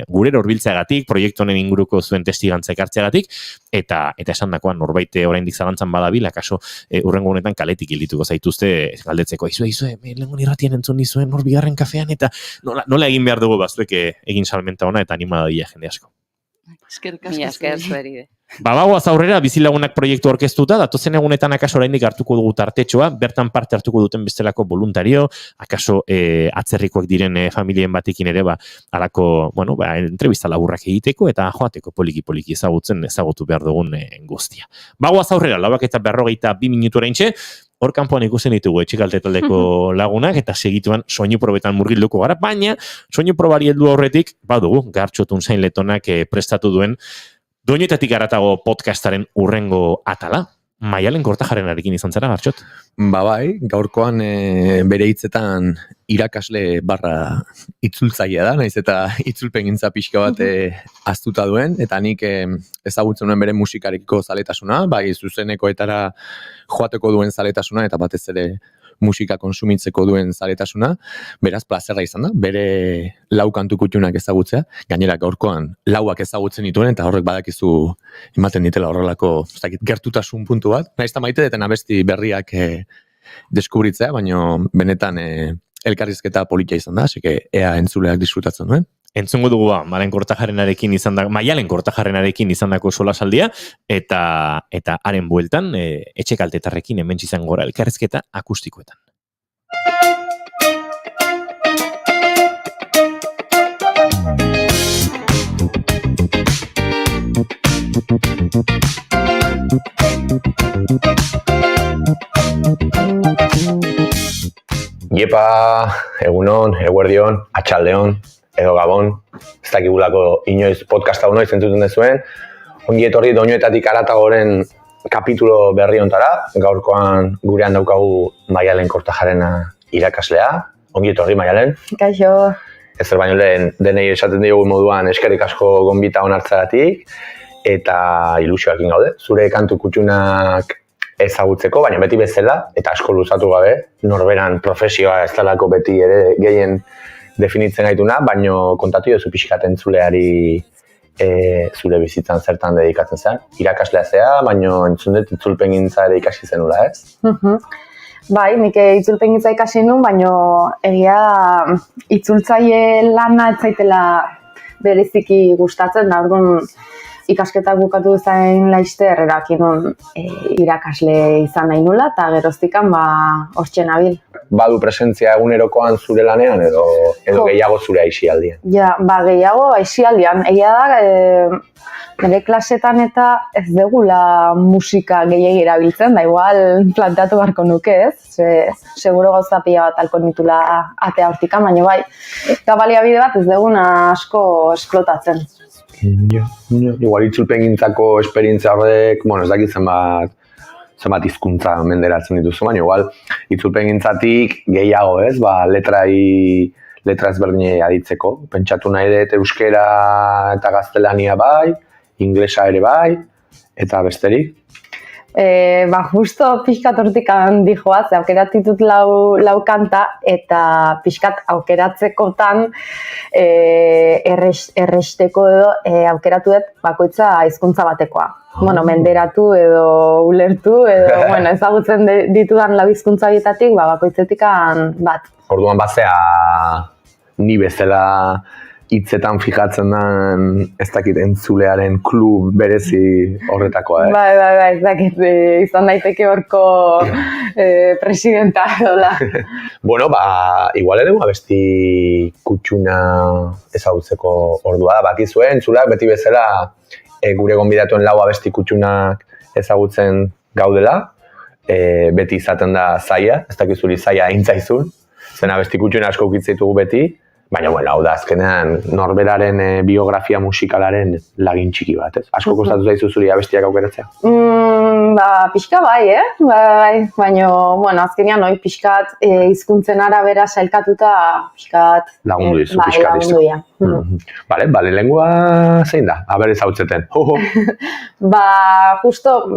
gure horbiltzeagatik, proiektu honen inguruko zuen testigantza ekartzeagatik, eta esandakoan norbait oraindik zalantzan badabil, akaso urrengo honetan kaletik hildituko zaituzte galdetzeko. Izue, lehengon irratien entzun nizuen hor bigarren kafean, eta nola egin behar dugu bazuek egin salmenta ona, eta animada dira jende asko. Esker zueride. Bagoaz aurrera, bizilagunak proiektu orkestuta, datozen egunetan akaso oraindik hartuko dugu tartetxoa, bertan parte hartuko duten bestelako voluntario, akaso atzerrikoak diren familien batekin ere, alako, entrevista laburrak egiteko, eta joateko poliki ezagutu behar dugun guztia. Bagoaz aurrera, 4:42 minutu oraintxe, hor kanpoan ikusten ditugu etxekalte taldeko lagunak, eta segituan soinu probetan murgilduko gara, baina soinu probari heldu aurretik, badugu, Gartxotun zain letonak prestatu duen Doinetatik haratago podcastaren urrengo atala. Maialen Kortajarrenarekin izan zara, Gartxot? Bai, gaurkoan bere hitzetan irakasle barra itzultzailea da, naiz eta itzulpengintza pixka bat aztuta duen, eta nik ezagutzen nuen bere musikarekiko zaletasuna, zuzenekoetara joateko duen zaletasuna, eta batez ere musika konsumitzeko duen zaletasuna, beraz plazerra izan da, bere lau kantu kutxunak ezagutzea, gainera gaurkoan lauak ezagutzen dituen, eta horrek badakizu ematen ditela horrelako gertutasun puntu bat. Naizta maite deten abesti berriak deskubritzea, baina benetan elkarrizketa politia izan da, así que ea entzuleak disfrutatzen duen. Entzungo dugu Maialen Kortajarrenarekin izandako solasaldia, eta haren bueltan etxekaltetarrekin hemen izan gora elkarrizketa akustikoetan. Iepa, egunon, eguerdion, atxaldeon, edo gabon, ez dakigulako inoiz podcasta noiz entzuten dezuen. Ongi etorri Doinuetatik haratagoren kapitulo berri hontara, gaurkoan gurean daukagu Maialen Kortajarrena irakaslea. Ongi etorri, Maialen. Kaixo. Ezer baino lehen denei esaten diogu moduan eskerrik asko gonbita onartzagatik, eta ilusioakin gaude. Zure kantu kutxunak ezagutzeko, baina beti bezala, eta asko luzatu gabe, norberan profesioa ez dalako beti ere gehien definitzen gaituna, baino kontatu jozu pixkaten zuleari zure bizitzan zertan dedikatzen zen. Irakaslea zea, baino entzun dut itzulpengintza ere ikasi zenula, ez? Bai, nik itzulpengintza ikasi nun, baino egia itzultzaile lana ez zaitela bereziki gustatzen, da orduan ikasketak bukatu zain laizter erakin nun irakasle izan nahi nula, eta geroztikan hortxe nabil. Badu presentzia egunerokoan zure lanean edo gehiago zure aisialdian? Ja, gehiago aisialdian. Egia da, nire klasetan eta ez degula musika gehiagi erabiltzen, da igual planteatu beharko nuke, ez? Seguro gauza pila bat alko nitula atea hortikan, baina bai, eta baliabide bat ez deguna asko esplotatzen. Igual itzulpengintzako esperientzia horrek, ez dakit zenbat hizkuntza menderatzen dituzu, baina igual itzulpengintzatik gehiago, ez? Letra ezberdinei aditzeko. Pentsatu nahi dut euskera eta gaztelania bai, inglesa ere bai, eta besterik? Justo pixkat hortik handi joaz, aukeratitut lau kanta, eta pixkat aukeratzekotan erresteko edo aukeratu dut bakoitza hizkuntza batekoa. Bueno, menderatu edo ulertu edo, bueno, ezagutzen ditudan lau hizkuntza horietatik, bakoitzetik bat. Orduan bazea ni bezala hitzetan fijatzen den, ez dakit, entzulearen klub berezi horretakoa, Bai, ez dakit, izan daiteke horko presidenta, dola. Bueno, igual ere abesti kutxuna ezagutzeko ordua da, bakizue, entzulak beti bezala gure gonbidatuen lau abesti kutxunak ezagutzen gaudela, beti izaten da zaila, ez dakit zuri zaila aintzaizun, zen abesti kutxuna asko ukitzitugu beti, baina, bueno, hau da, azkenean norberaren biografia musikalaren lagin txiki bat, ez? Asko kostatu zaizu zuri abestiak aukeratzea? Pixka bai, baina, bueno, azkenean hori pixkat hizkuntzen arabera sailkatuta pixkat... Lagundu dizu, pixkat dizu. Bale, lengua zein da? Aber ezautzeten. Justo,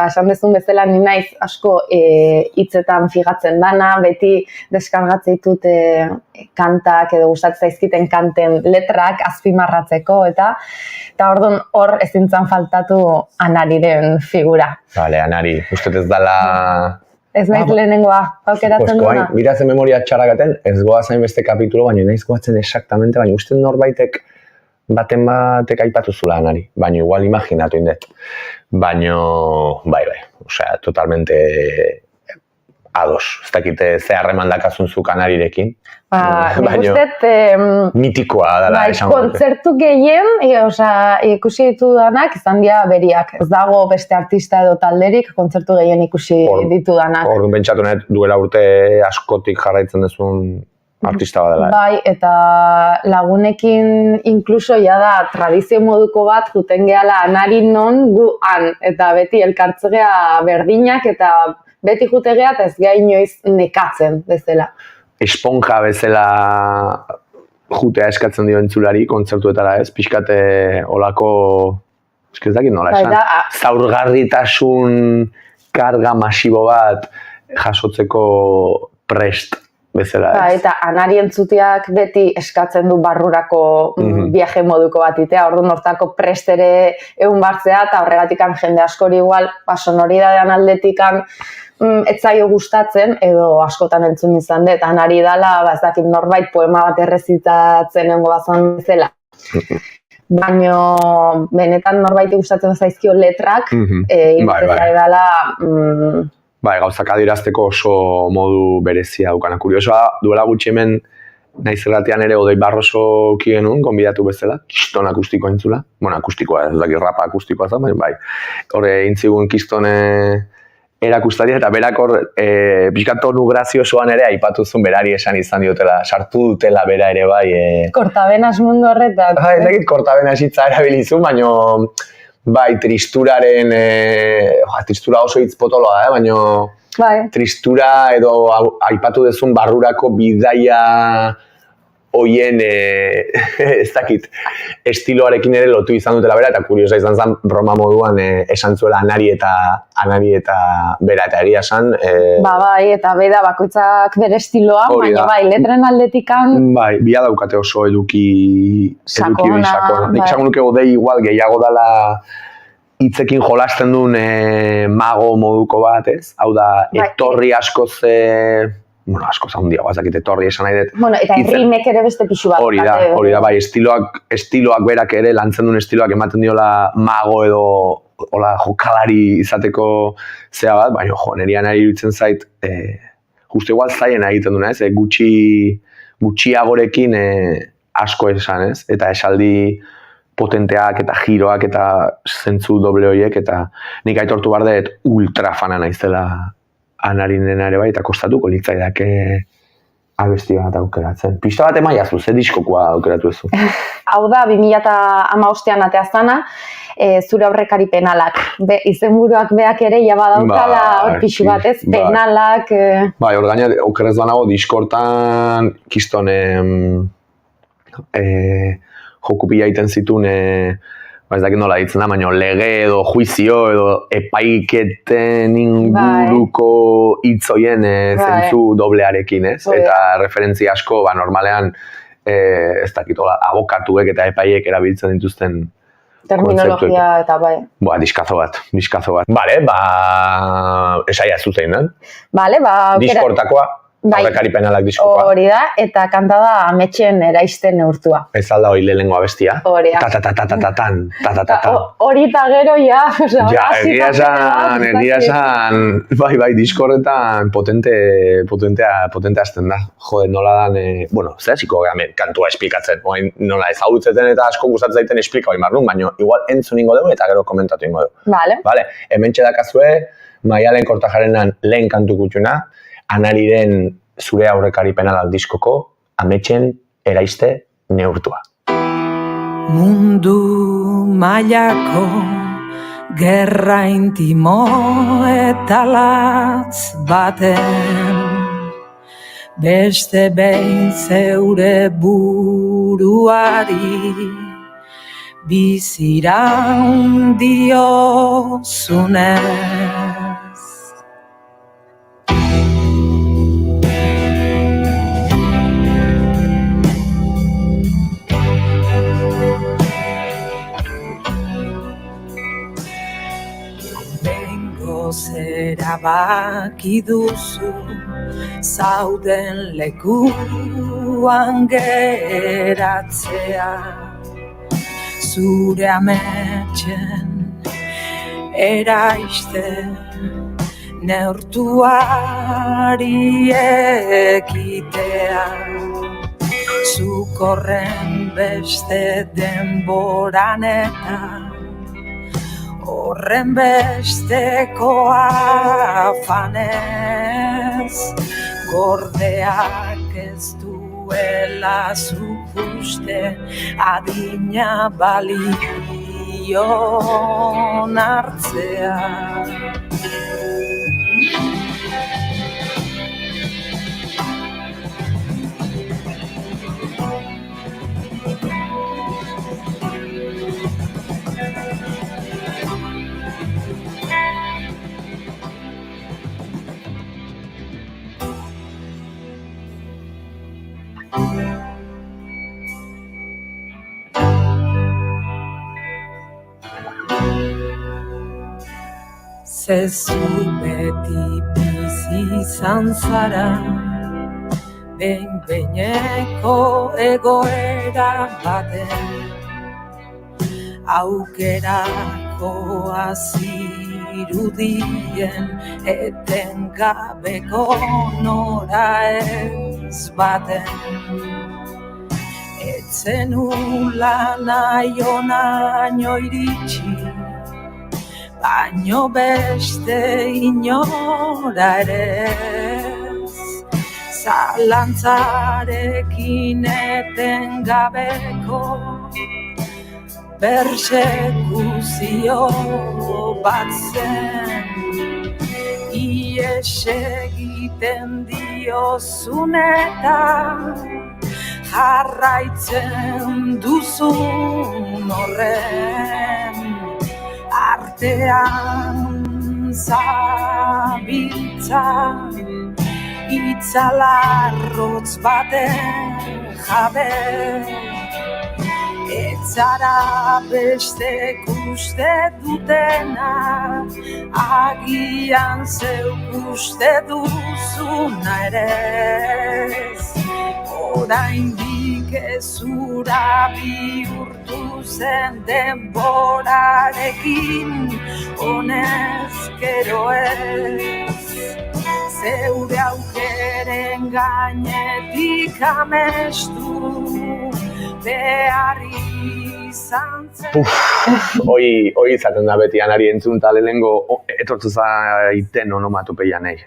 esan dezun bezala ni naiz asko hitzetan fijatzen dana, beti deskargatzen ditut kantak edo gustatzen zaizkiten kanten letrak azpimarratzeko eta orduan hor ezintzan faltatu Anariren figura. Bale, Anari, uste ez dala... Ez naiz lehenengoa, aukeratzen duna. Miratzen memoria txaragaten, ez goa zain beste kapitulo, baina naiz goatzen exactamente, baina uste norbaitek batek aipatu zula Anari, baina igual imaginatu indet. Baina, bai, osea, totalmente ados, ez dakite ze harreman dakazun zuk Anarirekin. Mitikoa dela esan dute. Kontzertu gehien, ikusi ditudanak izan dira beriak. Ez dago beste artista edo talderik kontzertu gehien ikusi ditudanak. Orduan pentsatu nahi duela urte askotik jarraitzen duzun artista bat dela. Bai, eta lagunekin inkluso da tradizio moduko bat juten gehala Anari non gu han. Eta beti elkartzea berdinak eta beti jutegea eta ez gai inoiz nekatzen bezala. Esponja bezala jutea eskatzen dio entzulari kontzertuetara, ez? Pixkate olako, ez dakit nola esan, zaurgarritasun karga masibo bat jasotzeko prest bezala, ez? Eta Anari entzuteak beti eskatzen du barrurako viaje moduko bat itea, orduan hortako prest ere egun bartzea, eta horregatik jende askori igual, sonoridadean aldetikan ez zaio gustatzen, edo askotan entzun izan dut, Anari dala, ez dakit norbait poema bat errezitatzen nengo bazan bezala. Baina benetan norbaiti gustatzen zaizkio letrak, bai dala... Bai, gauzak adierazteko oso modu berezia dukana. Kuriosoa, duela gutxi hemen naiz irratian ere Odei Barroso genuen, gonbidatu bezala, kiston akustikoa entzula. Bueno, akustikoa, ez dakit rapa akustikoa zen, bai. Horre intzigun kistone erakustaria eta berak hor pixkat tonu graziosoan ere aipatuzun berari esan izan diotela, sartu dutela bera ere bai. Kortabenas mundu horretan. Ez dakit kortabenas hitza erabilizun, baina bai, tristuraren, tristura oso hitz potoloa, baina tristura edo aipatu dezun barrurako bidaia hoien, ez dakit, estiloarekin ere lotu izan dutela bera, eta kuriosa izan zen, broma moduan esan zuela Anari eta bera, eta egia esan... Bai, eta beda bakoitzak bere estiloa, baina bai, letren aldetikan... Bai, bia daukate oso eduki sakona. Nik esango nuke Odei igual gehiago dela hitzekin jolasten duen mago moduko bat, ez? Hau da, etorri askoz... Bueno, asko zaundiago, ezakit etorri esan nahi dut. Bueno, eta rimek ere beste pixu bat. Hori da, bai, estiloak berak ere, lantzen duen estiloak ematen diola mago edo jokalari izateko zea bat, baina nerian ari iruditzen zait, justu igual zaien egiten duna, ez? Gutxiagorekin asko esan, ez? Eta esaldi potenteak eta giroak eta zentzu doble horiek, eta nik aitortu behar dut ultrafana naizela Anarinen ere bai, eta kostatuko litzaidake abesti bat aukeratzen. Pista bat emaiazu, ze diskokoa aukeratu ezu? Hau da, 2015an ateazana, zure aurrekari penalak. Izenburuak beak ere jaba daukala hor pixu bat, ez? Penalak... Bai, hor gaina, okerrez banago, diskortan kiston jokupila iten zituen ez dakit nola ditzen da, baina lege edo juizio edo epaiketen inguruko hitzoien zentzu doblearekin, ez? Eta referentzia asko, normalean, ez dakit, abokatuek eta epaiek erabiltzen dituzten terminologia eta bai. Diskazo bat. Bale, esaia zuzein, den? Bale, diskortakoa, aurrekari penalak diskokoa. Hori da, eta kanta da ametxen eraisten neurtua. Ez alda hori lehenengo abestia. Hori da. Ta-ta-ta-ta-ta-tan. Hori eta gero, ja. Egia esan, bai, diskorretan potentea azten da. Jode, nola dan, zehaziko gamen kantua esplikatzen. Nola ezagutzeten eta asko gustatzen zaiten esplika hori marrun, baina igual entzun ingo dugu eta gero komentatu ingo dugu. Vale, hemen txedakazue, Maialen Kortajarenan lehen kantu kutxuna, Anariren zure aurrekari penalak diskoko ametxen eraiste neurtua. Mundu mailako gerra intimo eta latz baten beste behin zeure buruari biziran diozunez. Erabaki duzu zauden lekuan geratzea zure ametxen eraiste neurtuari ekitea zukorren beste denboran eta horren besteko afanez, gordeak ez duela zukuste adina balion hartzea. Zezu beti bizi izan zara, behin-behineko egoera baten, aukerako azirudien etengabeko nora ez baten. Etzen ula nahi onaino iritsi, baino beste inora ere ez, zalantzarekin etengabeko persekuzio bat zen, ies egiten diozun eta jarraitzen duzun horren artean zabiltza, itzalarrotz baten jabe, etzara bestek uste dutena, agian zeuk uste duzuna ere ez, oraindik ezura bihurtu zen denborarekin, honezkero ez, zeure aukeren gainetik amestu behar izan zen. Hoi izaten da beti Anari entzun eta lehenengo etortu zaiten onomatopeian nahi.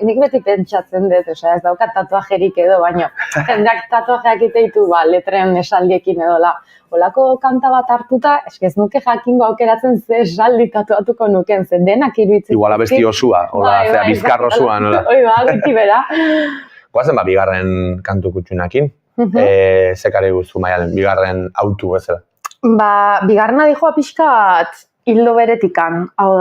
Nik beti pentsatzen dut, ez daukat tatuajerik edo, baina jendeak tatuajeak iteitu letren esaldiekin edo olako kanta bat hartuta, ez nuke jakingo aukeratzen ze esaldi tatuatuko nuken, ze denak iruditzen. Igual abesti osua, bizkar osua, nola. Hoi giti bera. Goazen bigarren kantu kutxunakin, zekare guzu Maialen, bigarren autu bezala. Bigarrena dijoa pixkat hildo beretikan, hau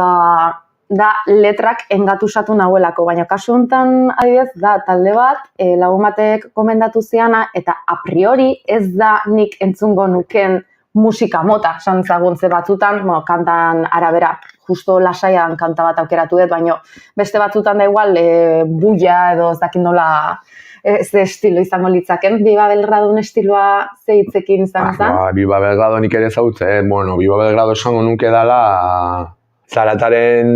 da letrak engatusatu nahuelako, baina kasu honetan adibidez da talde bat, lagun batek komendatu ziana, eta a priori ez da nik entzungo nuken musika mota, esan ezagun ze batzutan, kantan arabera, justo lasaian kanta bat aukeratu dut, baina beste batzutan da igual buia edo ez dakit nola ze estilo izango litzaken. Biba Belgradon estiloa ze hitzekin izan zen? Biba Belgrado nik ere zautze, Biba Belgrado esango nuke dela zarataren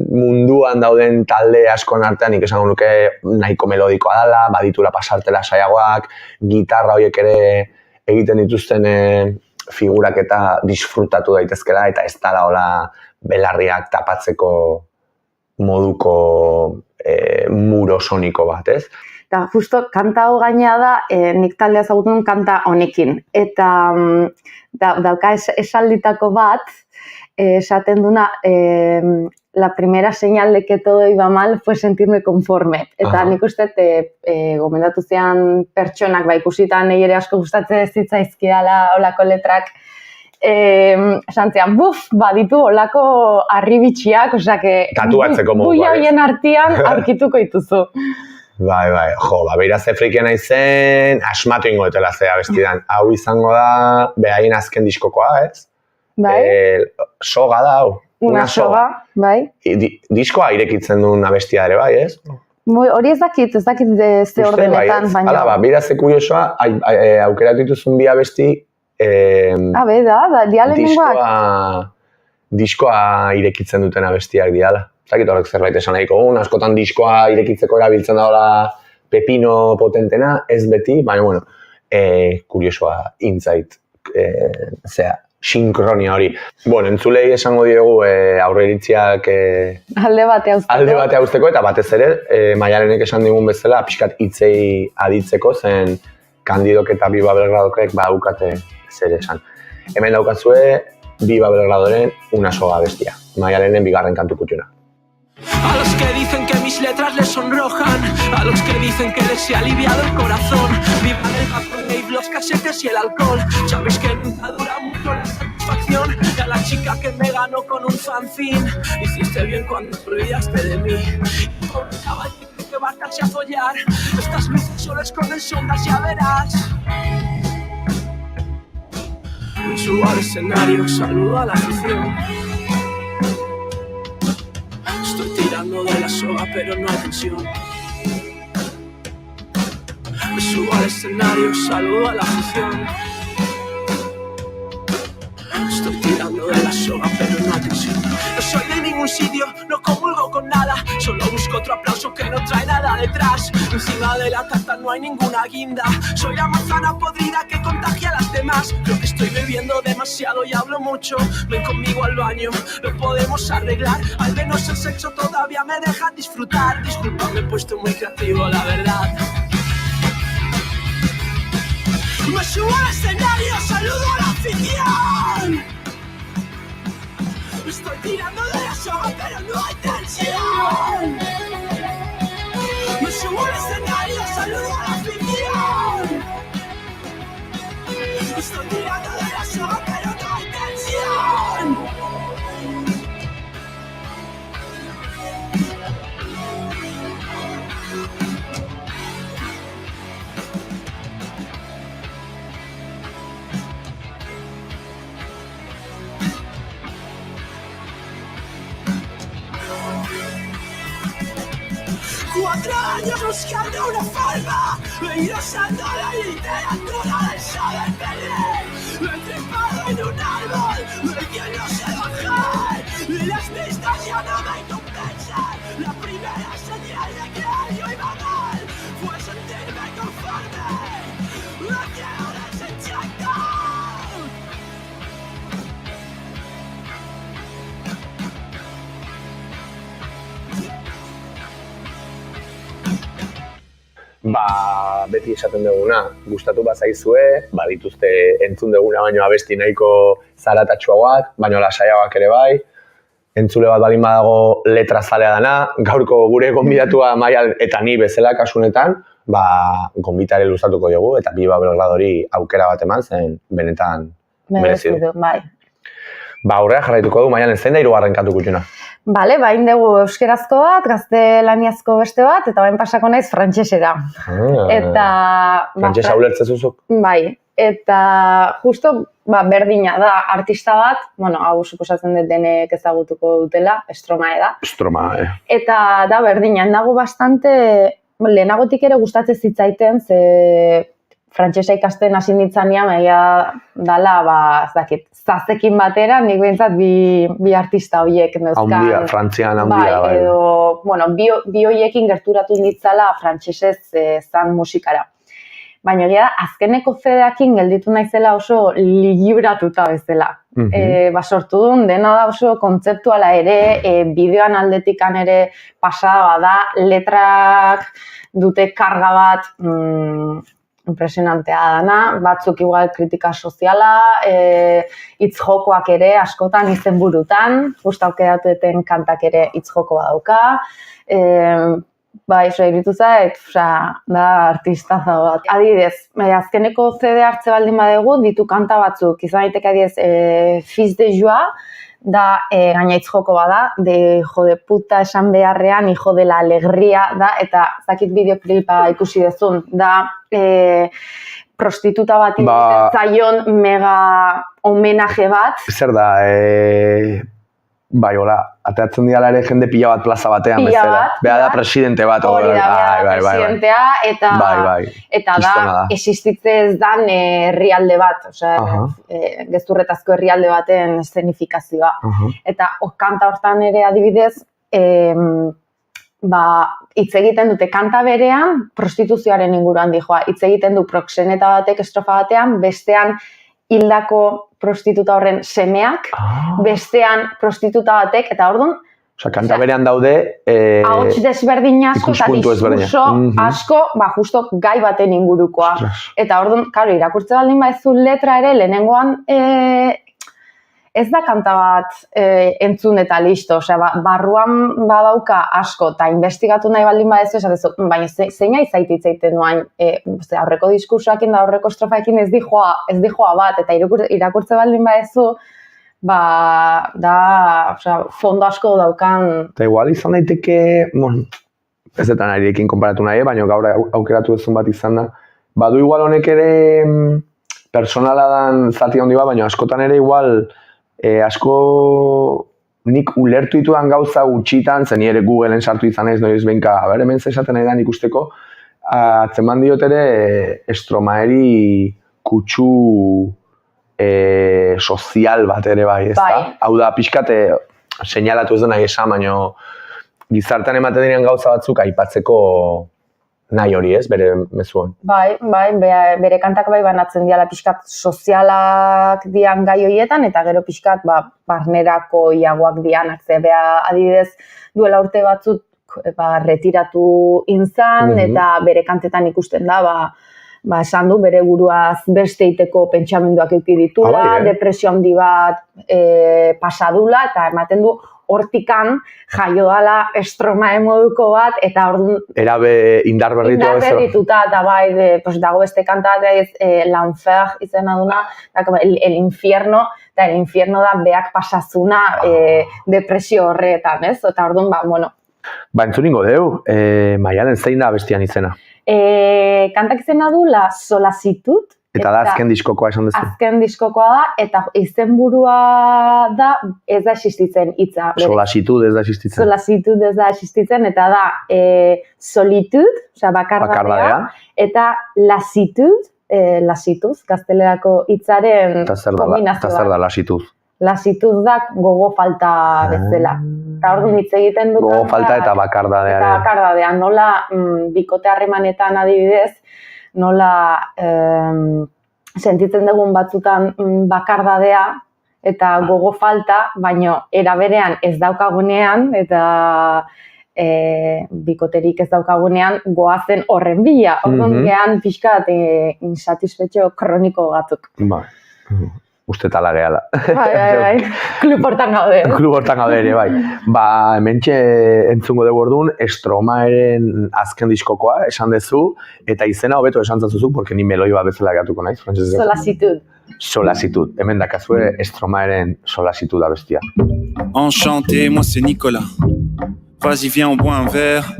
munduan dauden talde askon artean nik esango nuke nahiko melodikoa dela, baditura pasartela saiagoak, gitarra horiek ere egiten dituzten figurak eta disfrutatu daitezkela eta ez dala hola belarriak tapatzeko moduko muro soniko bat, ez? Eta justo kanta hau gainea da, nik taldea ezagutun kanta honekin. Eta dauka esalditako bat, esaten duna, la primera señal de que todo iba mal fue sentirme conforme. Eta nik uste, gomendatu zian pertsonak, ikusita nahi ere asko gustatzen zitzaizkidala olako letrak, esan zian, baditu olako arribitxiak, tatuatzeko modu, buia bien artean aurkituko dituzu. Bai, beira ze friken naizen, asmatu ingo etela zea bestidan. Hau izango da, behaien azken diskokoa, ez? Bai. Soga da, hau. Una soga, bai. Diskoa irekitzen duen abestia ere, bai, ez? Hori ez dakit ze ordenetan, baina... Hala, beira ze kuriosoa, aukeratu dituzun bi abesti... dialenengoak. Diskoa irekitzen duten abestiak diala. Zakit horrek zerbait esan nahiko, askotan diskoa irekitzeko erabiltzen daola pepino potentena, ez beti, baina, kuriosoa intzait, sinkronia hori. Entzulei esango diogu aurreritziak alde batea uzteko, eta batez ere, Maialenek esan digun bezala, pixkat hitzei aditzeko, zen Kandidok eta Biba Belgradokek badukate zer esan. Hemen daukazue, Biba Belgradoren Una soga bestia, Maialenen bigarren kantu kutxuna. A los que dicen que mis letras les sonrojan, a los que dicen que les he aliviado el corazón, viva el Vaporwave, los casetes y el alcohol. Sabéis que nunca dura mucho la satisfacción. Y a la chica que me ganó con un fanzine, hiciste bien cuando te olvidaste de mí. Y pobre caballito que va a estarse a follar, estas luces solo esconden sombras, ya verás. Me subo al escenario, saludo a la afición. Estoy tirando de la soga, pero no hay tensión. Me subo al escenario, saludo a la afición. Estoy tirando de la soga, pero no hay tensión. No soy de ningún sitio, no comulgo con nada. Solo busco otro aplauso que no trae nada detrás. Encima de la tarta no hay ninguna guinda. Soy la manzana podrida que contagia a las demás. Creo que estoy bebiendo demasiado y hablo mucho. Ven conmigo al baño, lo podemos arreglar. Al menos el sexo todavía me deja disfrutar. Disculpa, me he puesto muy creativo, la verdad. Me subo al escenario, saludo a la afición. Estoy tirando de la soga, pero no hay tensión. Me subo al escenario, saludo a la afición. Estoy tirando de la soga, pero no hay tensión. Cuatro años buscando una forma de ir usando la literatura del saber tener. Entripado en un árbol del que no sé bajar. Y las vistas ya no me compensan. La primera señal de que algo iba mal fue sentirme conforme. Lo que ahora es exacto. Beti esaten duguna, gustatu bazaizue, badituzte entzun duguna baino abesti nahiko zaratatxuagoak, baino lasaiagoak ere bai. Entzule bat balin badago letra zalea dana, gaurko gure gonbidatua Maial eta ni bezala kasunetan, gonbitare luzatuko dugu eta Biba Belgradori aukera bat eman zen benetan merezi du, bai. Ba, aurrea jarraituko du, Maialen, zein da 3. kantu kutxuna? Bale, bain dugu euskerazko bat, gaztelaniazko beste bat, eta bain pasako naiz frantsesera. Eta... Frantsesa ulertzen zuzuk? Bai, eta justo berdina da artista bat, bueno, hau suposatzen dut denek ezagutuko dutela, Stromae da. Stromae. Eta da berdina, nago bastante, lehenagotik ere gustatzen zitzaiten, ze frantsesa ikasten hasi nintzanean, egia dala, ez dakit, zazekin batera, nik behintzat bi artista horiek neuzkan. Haundia, Frantzian haundia. Bai, edo, bueno, bi horiekin gerturatu nintzala frantsesez zan musikara. Baina egia da, azkeneko CD-akin gelditu naizela oso libratuta bezala. Sortu duen, dena da oso kontzeptuala ere, bideoan aldetikan ere pasada da, letrak dute karga bat, impresionantea dana, batzuk igual kritika soziala, hitz jokoak ere askotan izen burutan, justa aukeratueten kantak ere hitz joko badauka, bai, iritu zait, da artistaza bat. Adibidez, azkeneko CD hartze baldin badegu, ditu kanta batzuk, izan daiteke adibidez, Fils de Joie, da gaina hitz joko bada, de hijo de puta esan beharrean, hijo de la alegría, da, eta zakit bideoklipa ikusi dezun, da prostituta bat zaion mega homenaje bat. Zer da, bai, hola, ateatzen diala ere jende pila bat plaza batean bezala. Beha da presidente bat. Hori da, presidentea, eta da, existitze ez dan herrialde bat, gezurretazko herrialde baten eszenifikazioa. Eta kanta hortan ere adibidez, hitz egiten dute kanta berean, prostituzioaren inguruan dijoa, hitz egiten du proxeneta batek estrofa batean, bestean hildako prostituta horren semeak, bestean prostituta batek, eta orduan... Kanta berean daude... Ahots desberdin asko eta diskurso asko, justo gai baten ingurukoa. Eta orduan, karo, irakurtze baldin baezu letra ere, lehenengoan ez da kanta bat entzun eta listo, barruan badauka asko, eta investigatu nahi baldin badezu, baina zeina izaiti itzaiten duain, aurreko diskursoakin da aurreko estrofaekin ez dijoa bat, eta irakurtze baldin badezu, da, fondo asko daukan. Eta igual izan daiteke, ez eta nahirekin konparatu nahi, baina gaur aukeratu ezun bat izan da, badu igual honek ere personala dan zati handi bat, baina askotan ere igual asko nik ulertu ditudan gauza gutxitan, zen ere Googleen sartu izan ez, noiz behinka, hemen zesaten nahi da ikusteko, atzeman diot ere Stromaeri kutsu sozial bat ere bai, ez da? Hau da, pixkat, seinalatu ez da nahi esan, baina gizartean ematen diren gauza batzuk aipatzeko nahi hori ez, bere mezuan. Bai, bere kantak banatzen diala pixkat sozialak dian gai horietan, eta gero pixkat barnerako iagoak dianak, adibidez duela urte batzuk retiratu inzan, eta bere kantetan ikusten da, esan du, bere buruaz beste iteko pentsamenduak euki ditula, depresio handi bat pasadula, eta ematen du hortikan jaio dala Stromae moduko bat, eta orduan... Erabe indar berrituta, eta dago beste kanta bat, l'enfer izena duna, el infierno, eta el infierno da beak pasazuna depresio horretan, ez? Eta orduan, bueno... Entzuningo deu, Maialen zein da bestian izena? Kantak izena du La Solicitud. Eta da azken diskokoa esan duzu? Azken diskokoa da, eta izenburua da ez da existitzen hitza. Solicitud ez da existitzen. Solicitud ez da existitzen, eta da solitud, bakardadea, eta lasitud, gaztelerako hitzaren kombinazioa. Eta zer da lasitud? Lasitud da gogo falta bezala. Eta orduan hitz egiten dut. Gogo falta eta bakardadea. Eta bakardadea, nola bikote harremanetan adibidez, nola sentitzen dugun batzutan bakardadea eta gogo falta, baino era berean ez daukagunean, eta bikoterik ez daukagunean goazen horren bila. Orduan gehan pixkat insatisfetxo kroniko batzuk. uste tala gehala. Bai. Klub hortan gaude. Klub hortan gaude ere, bai. Ba, hementxe entzungo dugu orduan, Stromaeren azken diskokoa, esan dezu, eta izena hobeto esan zazuzuk, porque ni meloi bat bezala gatuko naiz. Solasitud. Solasitud. Hemen dakazue Stromaeren Solasitud abestia. Enchanté, moi c'est Nicolas. Vas-y, viens, on boit un verre.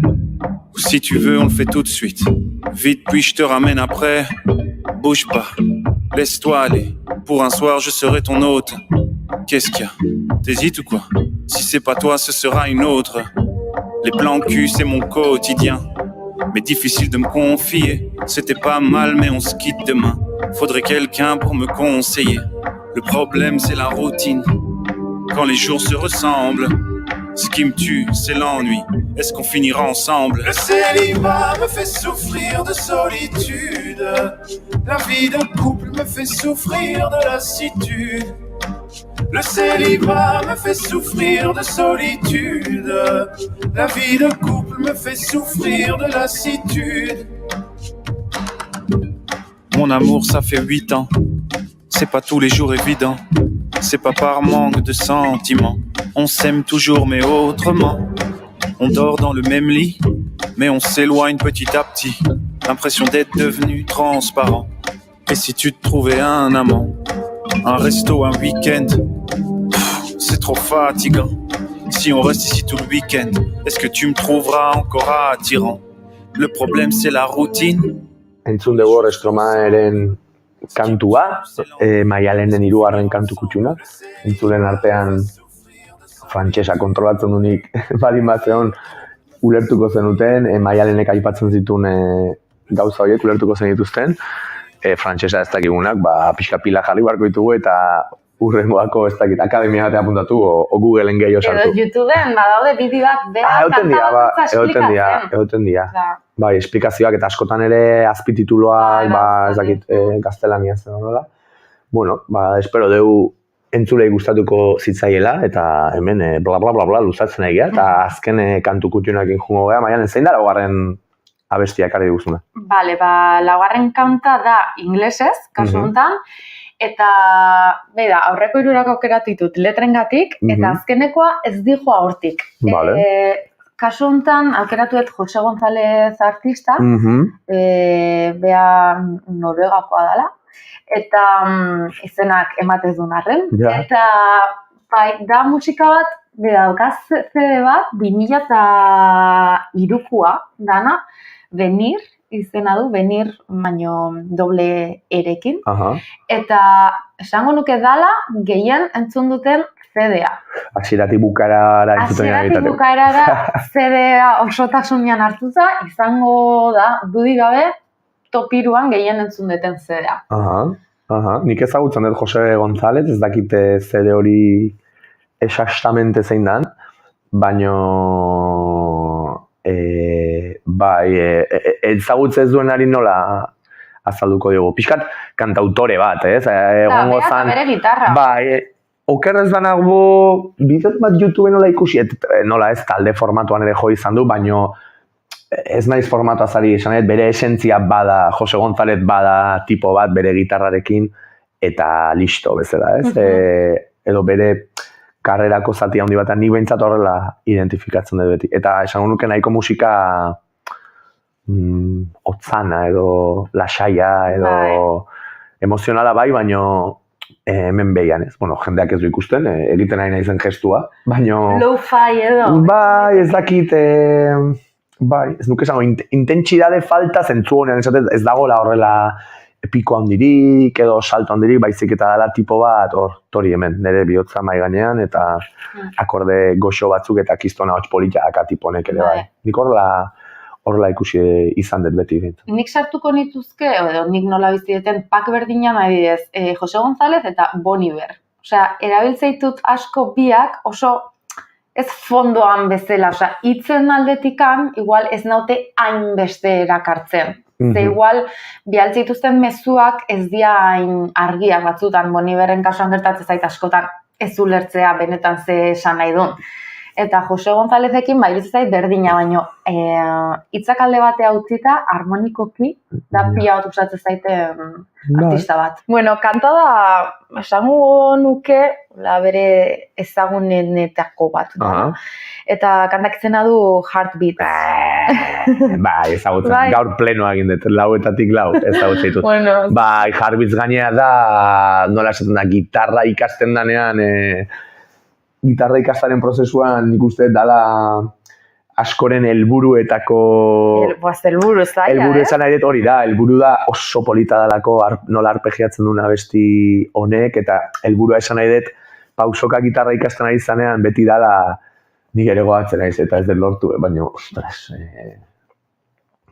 Ou si tu veux, on le fait tout de suite. Vite, puis je te ramène après. Bouge pas, laisse-toi aller. Pour un soir, je serai ton hôte. Qu'est-ce qu'il y a? T'hésites ou quoi? Si c'est pas toi, ce sera une autre. Les plans cul, c'est mon quotidien. Mais difficile de me confier. C'était pas mal, mais on se quitte demain. Faudrait quelqu'un pour me conseiller. Le problème, c'est la routine. Quand les jours se ressemblent, ce qui me tue, c'est l'ennui. Est-ce qu'on finira ensemble? Le célibat me fait souffrir de solitude. La vie de couple me fait souffrir de lassitude. Le célibat me fait souffrir de solitude. La vie de couple me fait souffrir de lassitude. Mon amour, ça fait 8 ans. C'est pas tous les jours évident. C'est pas par manque de sentiments. On s'aime toujours mais autrement. On dort dans le même lit, mais on s'éloigne petit à petit. L'impression d'être devenu transparent. Et si tu te trouvais un amant, un resto, un week-end, c'est trop fatigant. Si on reste ici tout le week-end, est-ce que tu me trouveras encore attirant? Le problème c'est la routine. Entzun dugu hor Stromaeren kantua, Maialenen 3. kantu kutxuna. Entzulen artean frantsesa kontrolatzen dunik badin bat zeon ulertuko zenuten, Maialenek aipatzen zituen gauza horiek ulertuko zenituzten. Frantsesa ez dakigunak, pixka pila jarri barko ditugu eta urrengoako ez dakit akademia batea apuntatu o Googleen gehiago sartu. Edo YouTubeen badaude bideoak berak egoten dira. Bai, esplikazioak eta askotan ere azpitituloak, ez dakit gaztelania zen nola. Bueno, espero deu entzulei gustatuko zitzaiela eta hemen bla bla bla bla luzatzen egia eta azken kantu kutxunakin jungo gara, Maialen zein da laugarren abestia ekarri diguzuna? Bale, laugarren kanta da inglesez, kasu honetan, eta aurreko 3 aukeratu ditut letrengatik, eta azkenekoa ez dijoa hortik. Kasu honetan, aukeratu dut Jose González artista, bea Noruegakoa dela, eta izenak ematez duen arren. Eta da musika bat, daukaz CD bat, 2003koa dana, Venir, izena du, Venir baino doble erekin. Eta esango nuke dala gehien entzun duten CD-a. Hasieratik bukaerara entzuten Hasieratik bukaerara CD-a osotasunean hartuta, izango da, dudik gabe, top 3an gehien entzun duten CD-a. Nik ezagutzen dut Jose González, ez dakite CD hori exactamente zein dan, baino ezagutzen ez duenari nola azalduko dugu. Pixkat kantautore bat, ez? Egongo zan... bere gitarra. Okerrez banago bideo bat YouTube nola ikusi, nola ez talde formatuan ere jo izan du, baino ez naiz formatu azari esanet, bere esentzia bada, Jose González bada tipo bat bere gitarrarekin, eta listo bezala, ez? Edo bere karrerako zati handi bat, nik behintzat horrela identifikatzen dut beti. Eta esango nuke nahiko musika otzana edo lasaia edo emozionala baino hemen behian ez. Bueno, jendeak ez du ikusten, egiten nahi naizen gestua, baino... Lo-fi edo. Ez dakit, ez nuke esango, intentsitate falta zentzu honean ez dagoela horrela piko handirik edo salto handirik, baizik eta dela tipo bat, hori hemen, nire bihotza mai gainean, eta akorde goxo batzuk eta kistona hotz politak atiponek ere bai. Nik horrela ikusi izan dut beti. Nik sartuko nituzke, edo nik nola biziteten pak berdinan adibidez, Jose González eta Bon Iver. Osea, erabiltzeitut asko biak oso ez fondoan bezala, osea, hitzen aldetikan, igual ez naute hainbeste erakartzen. Ze igual, bialtzituzten mezuak ez dia hain argiak batzutan, Bon Iverren kasuan gertatzen zait askotan ez ulertzea benetan ze esan nahi duen. Eta Jose Gonzalezekin bai zait berdina, baino hitzak alde batea utzita harmonikoki da pila bat gustatzen zaiten artista bat. Bueno, kanta da, esango nuke, bere ezagunenetako bat. Eta kantak izena du Heartbeat. Bai, ezagutzen. Gaur plenoa egin dut, lauetatik ezagutzen ditut. Bueno. Bai, Heartbeats gainea da, nola esaten da, gitarra ikasten danean, gitarra ikastaren prozesuan nik uste dala askoren helburuetako... Helburu ez da, helburu esan nahi dut hori da, helburu da oso polita dalako nola arpegiatzen duen abesti honek, eta helburua esan nahi dut pausoka gitarra ikasten ari zanean beti dala nik ere goatzen naiz eta ez dut lortu, baina ostras,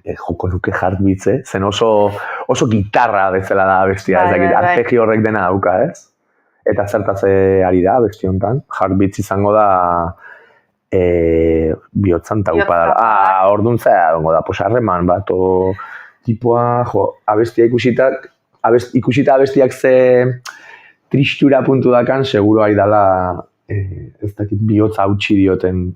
joko nuke Heartbeats, zen oso gitarra bezala da abestia, arpegi horrek dena dauka, ez? Eta zertaz ari da, abesti honetan. Heartbeats izango da bihotzan taupa da. Orduan zera dongo da, harreman bat, tipoa, abestia ikusita abestiak ze tristura puntu dakan, seguro ari dala, ez dakit bihotza hautsi dioten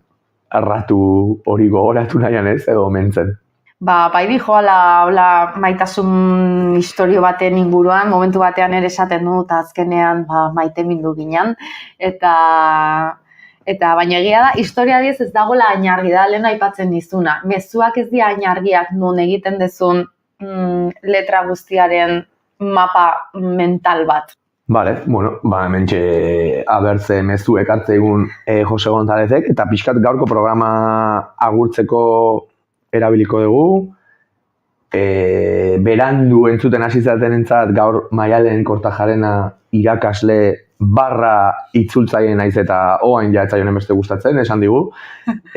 arratu hori gogoratu nahian ez, edo mentzen. Bai dijoala maitasun historio baten inguruan, momentu batean ere esaten du, eta azkenean maite mindu ginen. Eta baina egia da, historia diez ez dagoela ainargi da, lehen aipatzen dizuna. Mezuak ez dira ainargiak non egiten dezun letra guztiaren mapa mental bat. Bale, bueno, hementxe abertze mezu ekartze egun Jose Gonzalezek, eta pixkat gaurko programa agurtzeko erabiliko dugu, berandu entzuten hasi zatenentzat gaur Maialen Kortajarena irakasle barra itzultzaile naiz eta oain ja etzaionen beste gustatzen, esan digu.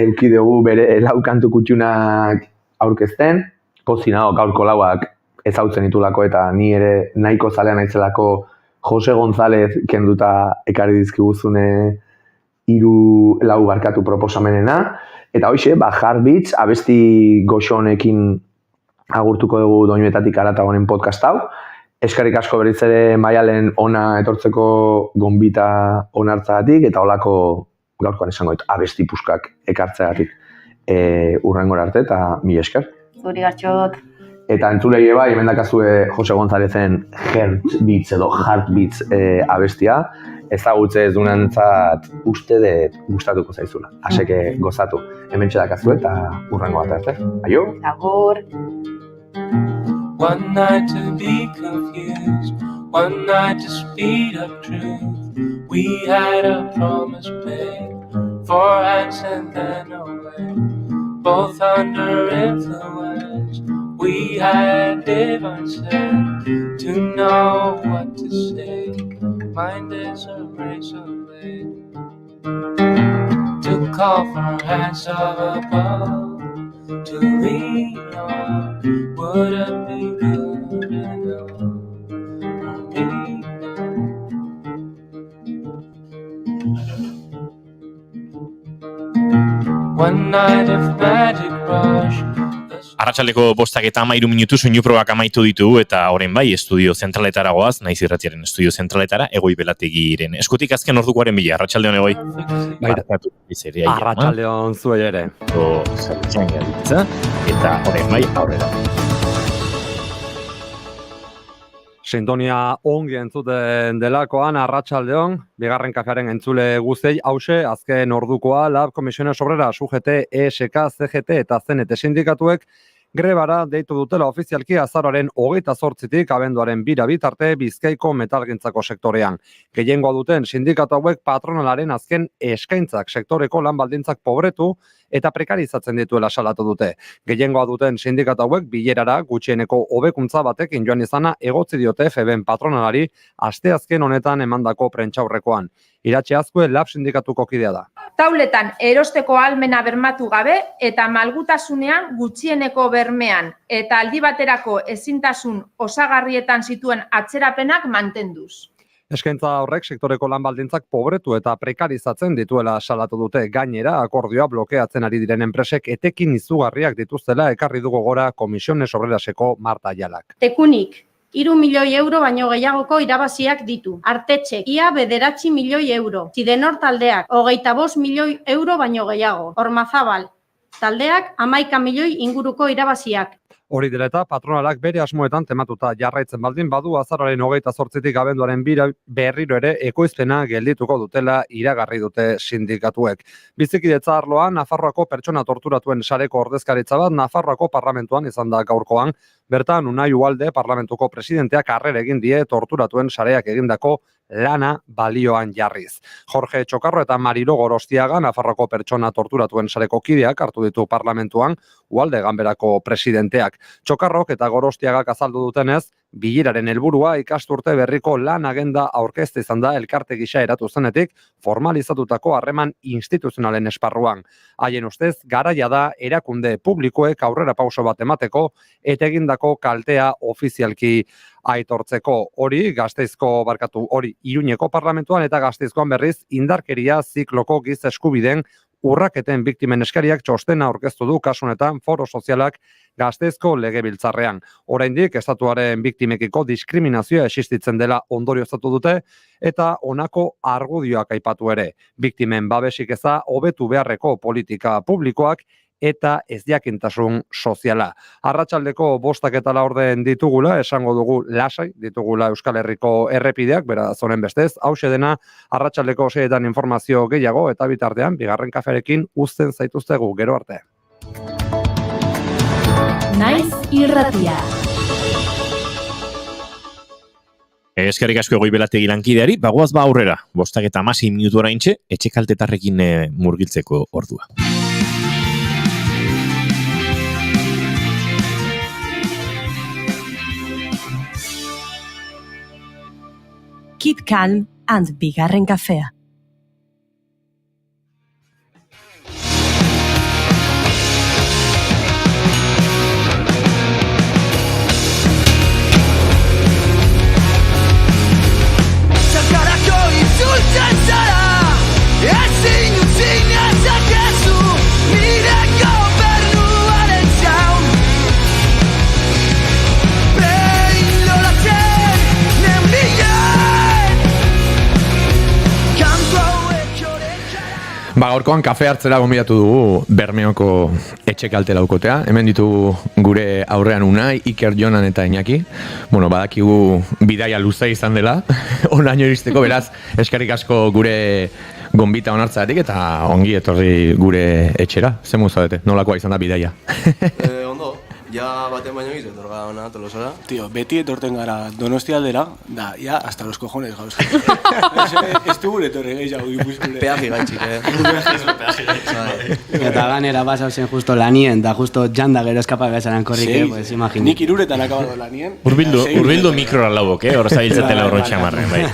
Euki dugu bere lau kantu kutxunak aurkezten, pozik nago gaurko lauak ezautzen ditulako eta ni ere nahiko zalea naizelako Jose González kenduta ekarri dizkiguzune 3 barkatu proposamenena. Eta hoxe, Heartbeats, abesti goxo honekin agurtuko dugu doinuetatik aratagonen podcast hau. Eskerrik asko berriz ere Maialen ona etortzeko gonbita onartzagatik, eta holako gaurkoan esango dut abesti puskak ekartzeagatik urrengora arte, eta mila esker. Zuri gartxot. Eta entzulei bai, hemen dakazue Jose Gonzalezen Heartbeats edo Heartbeats abestia, ezagutze ez dunantzat uste dut gustatuko zaizula. Aseke gozatu, hemen txedakazue eta urrengo bat arte. Aio? Agur! One night to be confused, one night to speed up truth. We had a promise made, 4 hands and then away, both under influence. We had divine sense to know what to say. Mind is a razor blade to call for hands of above to lean on. Would it be good enough for me? One night of magic rush. Arratsaldeko 5:13 minutu soinu probak amaitu ditugu eta orain bai estudio zentraletara goaz, naiz irratiaren estudio zentraletara, Egoi Belategiren eskutik azken ordukoaren bila. Arratsaldeon Egoi. Arratsaldeon zuei ere. Eta orain bai aurrera. Sintonia ongi entzuten delakoan, arratsaldeon, bigarren kafearen entzule guztei, hause, azken ordukoa, Lab Comisiones Obreras, UGT, ESK, CGT eta CNT sindikatuek grebara deitu dutela ofizialki azaroaren 28tik abenduaren 2 bitarte Bizkaiko metalgintzako sektorean. Gehiengoa duten sindikatu hauek patronalaren azken eskaintzak sektoreko lan baldintzak pobretu eta prekarizatzen dituela salatu dute. Gehiengoa duten sindikatu hauek bilerara gutxieneko hobekuntza batekin joan izana egotzi diote FEBen patronalari asteazken honetan emandako prentsaurrekoan. Iratxe Azkue Lab sindikatuko kidea da. Tauletan erosteko ahalmena bermatu gabe eta malgutasunean gutxieneko bermean eta aldi baterako ezintasun osagarrietan zituen atzerapenak mantenduz. Eskaintza horrek sektoreko lan baldintzak pobretu eta prekarizatzen dituela salatu dute. Gainera, akordioa blokeatzen ari diren enpresek etekin izugarriak dituztela ekarri du gogora Comisiones Obreraseko Marta Ayalak. Tekunik, 3 milioi euro baino gehiagoko irabaziak ditu. Artetxek, ia 9 milioi euro. Zidenor taldeak, 25 milioi euro baino gehiago. Ormazabal, taldeak 11 milioi inguruko irabaziak. Hori dela eta patronalak bere asmoetan tematuta jarraitzen baldin badu azararen 28tik abenduaren berriro ere ekoizpena geldituko dutela iragarri dute sindikatuek. Bizikidetza arloan Nafarroako pertsona torturatuen sareko ordezkaritza bat Nafarroako parlamentuan izan da gaurkoan. Bertan Unai Ugalde parlamentuko presidenteak harrera egin die torturatuen sareak egindako lana balioan jarriz. Jorge Txokarro eta Marilo Gorostiaga Nafarroako pertsona torturatuen sareko kideak hartu ditu parlamentuan Ugalde ganberako presidenteak. Txokarrok eta Gorostiagak azaldu dutenez, bileraren helburua ikasturte berriko lan agenda aurkezte izan da elkarte gisa eratu zenetik formalizatutako harreman instituzionalen esparruan. Haien ustez, garaia da erakunde publikoek aurrera pauso bat emateko eta egindako kaltea ofizialki aitortzeko. Hori Iruñeko parlamentuan eta Gasteizkoan berriz indarkeria zikloko giza eskubideen urraketen biktimen eskariak txostena aurkeztu du kasu honetan Foro Sozialak Gasteizko legebiltzarrean. Oraindik estatuaren biktimekiko diskriminazioa existitzen dela ondorioztatu dute eta honako argudioak aipatu ere. Biktimen babesik eza hobetu beharreko politika publikoak eta ezjakintasun soziala. Arratsaldeko 5:04 ditugula, esango dugu lasai ditugula Euskal Herriko errepideak, beraz honen bestez, hauxe dena arratsaldeko 6etan informazio gehiago eta bitartean bigarren kafearekin uzten zaituztegu, gero arte. Naiz irratia. Eskerrik asko Goibelate lankideari, bagoaz aurrera, 5:16 minutu oraintxe, etxe kaltetarrekin murgiltzeko ordua. Keep calm and bigarren kafea. Sakarako itzultzen zara, ezin utzi nezakezu, nire gobernuaren zaun. Behin lolatzen, nenbilen, Gaurkoan kafe hartzera gonbidatu dugu Bermeoko etxe kalte laukotea. Hemen ditu gure aurrean Unai, Iker, Jonan eta Iñaki. Badakigu bidaia luza izan dela, onaino iristeko, beraz, eskerrik asko gure gonbita onartzatik eta ongi etorri gure etxera. Zer zaudete, nolakoa izan da bidaia? Ondo, ja baten baino gizu etorga ona Tolosara. Tío, beti etorten gara Donostia aldera, da, ya, hasta los cojones gauz. Ez du gure etorri gehiago Gipuzkoare. Peaje gaitxik, Peaje gaitxik. Eta ganera basau zen justo lanien, da justo janda gero eskapa bezaran korrike, pues imagina. Nik iruretan akabado lanien. Urbildu mikrora laubok, hor zabiltzatela horron txamarren, bai.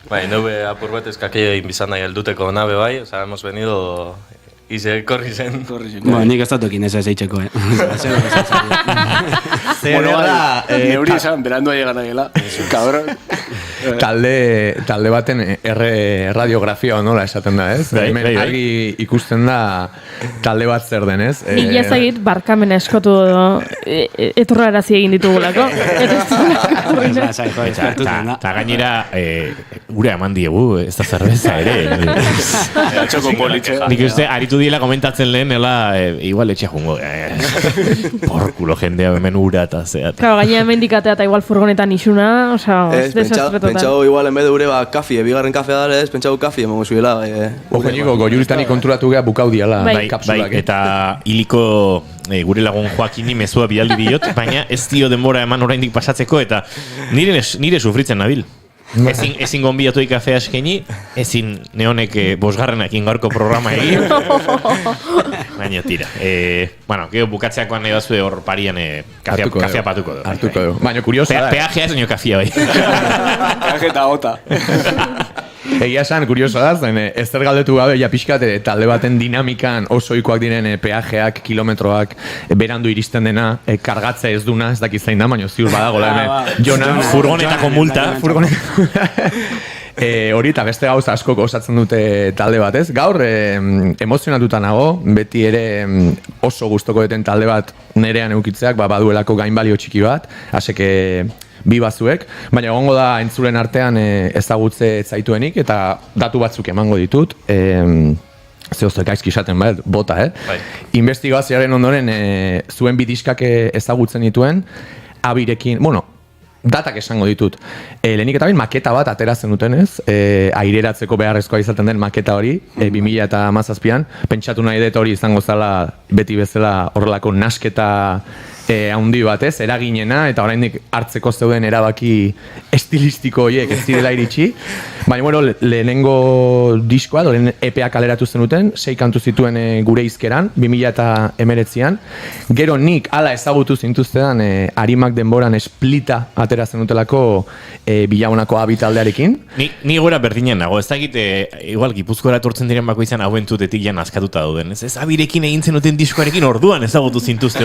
Bai, nube apur bat eskakei inbizan nahi elduteko nabe bai, oza, hemos venido... Ize, korri zen. Bueno, nik ez datukin ez eitzeko, Neuri esan, berandu aiegan nahiela. Cabron. Talde baten radiografia nola esaten da, ez? Hemen argi ikusten da talde bat zer den, ez? Nik jazagit barkamen eskotu etorrarazi egin ditugulako. Eta gainera, gure eman diegu, ez da zerbeza ere. Txoko politxe. Nik uste, aritu diela komentatzen lehen, igual etxe jungo. Porkulo jendea hemen ura eta zeat. Claro, gaina hemen dikatea eta igual furgonetan isuna, osea, desastre pentsau igual, en vez de ure, kafie, bigarren kafea dara ez, pentsau kafie emango zuela. Ojo niko, goiuritani konturatu geha bukau diala. Bai, eta hiliko gure lagun Joakini mezua bidaldi diot, baina ez dio denbora eman oraindik pasatzeko, eta nire sufritzen nabil. Ezin gonbidatu kafea eskeni, ezin neonek bosgarrenak gaurko programa egin. Baina tira. Gero bukatzeakoan nahi dazue hor parian kafea patuko du. Hartuko du. Baina kuriosa da. Peajea ez nio kafea bai. Peaje eta ota. Egia esan, kurioso da, ez zer galdetu gabe, ja pixkat, talde baten dinamikan osoikoak diren peajeak, kilometroak, berandu iristen dena, kargatza ez duna, ez dakiz zain da, baina ziur badagoela, Jonan, furgonetako multa. Hori eta beste gauza asko osatzen dute talde bat, ez? Gaur, emozionatuta nago, beti ere oso gustoko duten talde bat nerean eukitzeak, baduelako gainbalio txiki bat, aseke bi bazuek, baina egongo da entzulen artean ezagutze zaituenik, eta datu batzuk emango ditut, zehoztek gaizki esaten, bota, Investigazioaren ondoren zuen bidiskak ezagutzen dituen, abirekin, datak esango ditut. Lehenik eta bain maketa bat ateratzen dutenez, aireratzeko beharrezkoa izaten den maketa hori, 2017an, pentsatu nahi dut hori izango zala beti bezala horrelako nasketa handi batez, eraginena, eta oraindik hartzeko zeuden erabaki estilistiko horiek ez direla iritsi. Baina, lehenengo diskoa, lehen EPA kaleratu zenuten, 6 kantu zituen gure izkeran, 2019an. Gero nik hala ezagutu zintuztedan Arimak denboran Splita atera zenutelako Bilagunako abitaldearekin. Ni gora berdinen nago, ez dakit, igual Gipuzkoara etortzen diren bako izan hauen tutetik jan askatuta duden. Ez abirekin egin zenuten diskoarekin orduan ezagutu zintuzte.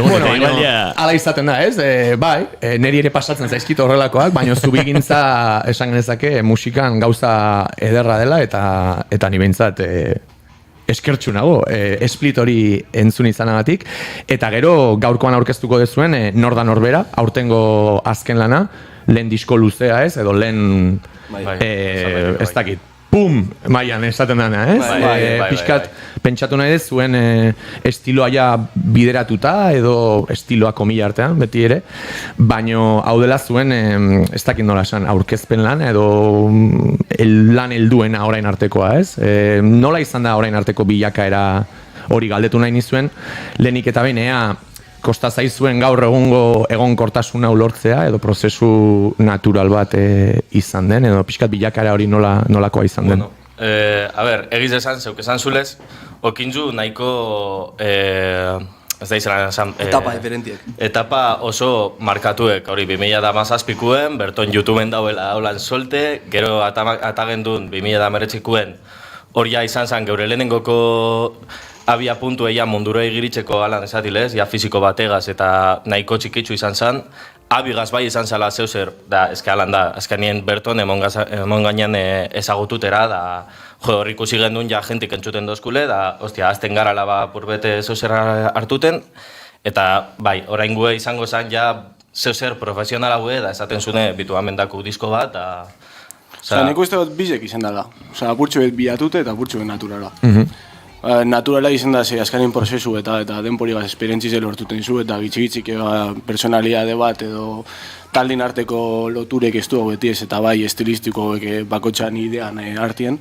Hala izaten da, ez? Bai, neri ere pasatzen zaizkit horrelakoak, baina zubigintza esan genezake musikan gauza ederra dela eta ni behintzat eskertxu nago, Split hori entzun izanagatik, eta gero gaurkoan aurkeztuko dezuen Norda Norbera, aurtengo azken lana, lehen disko luzea ez, edo lehen ez dakit, pum, maian esaten dana, ez? Piskat, pentsatu nahi dez, zuen estiloa ja bideratuta, edo estiloa komila artean, beti ere, baino hau dela zuen, ez dakit nola esan, aurkezpen lan, edo lan helduena orain artekoa, ez? Nola izan da orain arteko bilakaera hori galdetu nahi nizuen, lehenik eta behin, kosta zaizuen gaur egungo egonkortasuna ulortzea edo prozesu natural bat izan den, edo pixkat bilakara hori nolakoa izan den? Egiz esan, zeuk esan zulez, okintzu nahiko, ez da izan esan... Etapa diferentiek. Etapa oso markatuek, hori 2017-ikuen, berton YouTubeen dauela haulan solte, gero atagendun 2019-ikuen, hori izan zen geure lehenengoko abia puntu eia mundura egiritzeko alan esatilez, ja fiziko bategaz eta nahiko txikitzu izan zen, abigaz bai izan zela zeuzer, da, eske alan da, azkenien berton emon gainean ezagututera, da, hor ikusi gendun ja jentik entzuten dozkule, da, ostia, azten garala ba purbete zeuzer hartuten, eta bai, orain gue izango zen ja zeuzer profesionala gue, da, esaten zune bitu amendako disko bat, da... Nik uste dut bizek izan dela, apurtxo bet bilatute eta apurtxo bet naturala. Naturala izan da ze azkanin prozesu eta denporigaz esperientzize lortuten zu eta gitxik personaliade bat edo taldin arteko loturek ez du beti ez eta bai estilistiko bakotxan idean artien.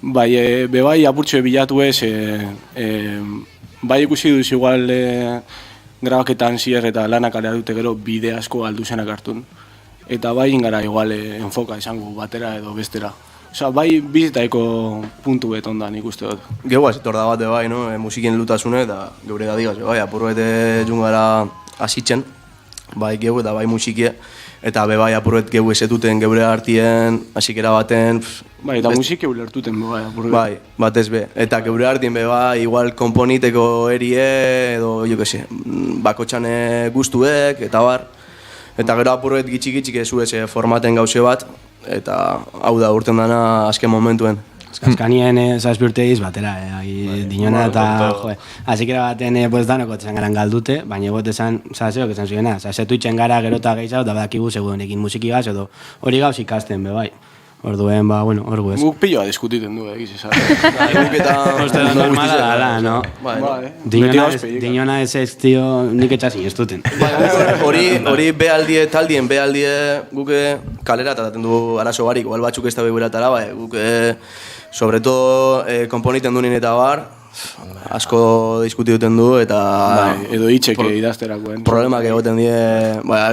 Bai, bebai apurtxo bilatu ez, bai ikusi duz igual grabaketan zier eta lanak alea dute gero bide asko alduzenak hartun. Eta bai ingara igual enfoka izango batera edo bestera. Osa, bai bizitaiko puntu beton da nik uste dut. Geu etor da bate bai, no? Musikien lutasune eta geure da digaz, bai, apurbete jungara asitzen, bai geu eta bai musikie, eta bai apurbet geu esetuten geure artien, asikera baten... Bai, eta musike ulertuten bai apurbet. Bai, batez be, eta geure artien bai, igual komponiteko erie, edo, jo que se, bakotxane guztuek, eta bar, eta gero apurbet gitxik ezu formaten gauze bat, eta hau da urten dana azken momentuen. Azkanien zazpirteiz batera, dinona eta, joe, azikera baten danoko etzen garan galdute, baina egot esan, zeok esan zuena, zetu itxen gara gero eta gehiago, da badakigu segunekin musiki gaz, edo hori gauz ikasten, bai. Orduen, hor gu ez. Guk pilloa diskutiten du, egiz esan. Guk eta... Uste da normala dala, no? Dinona ez ez, tio, nik etxasin ez duten. Hori behaldie, taldien behaldie, guke kalera ataten du arazo barik, igual batzuk ez da beburatara, bai, guke, sobre todo, komponiten du nien eta bar, asko diskuti duten du, eta... Edo itxeke idazterakoen. Problemak egoten die,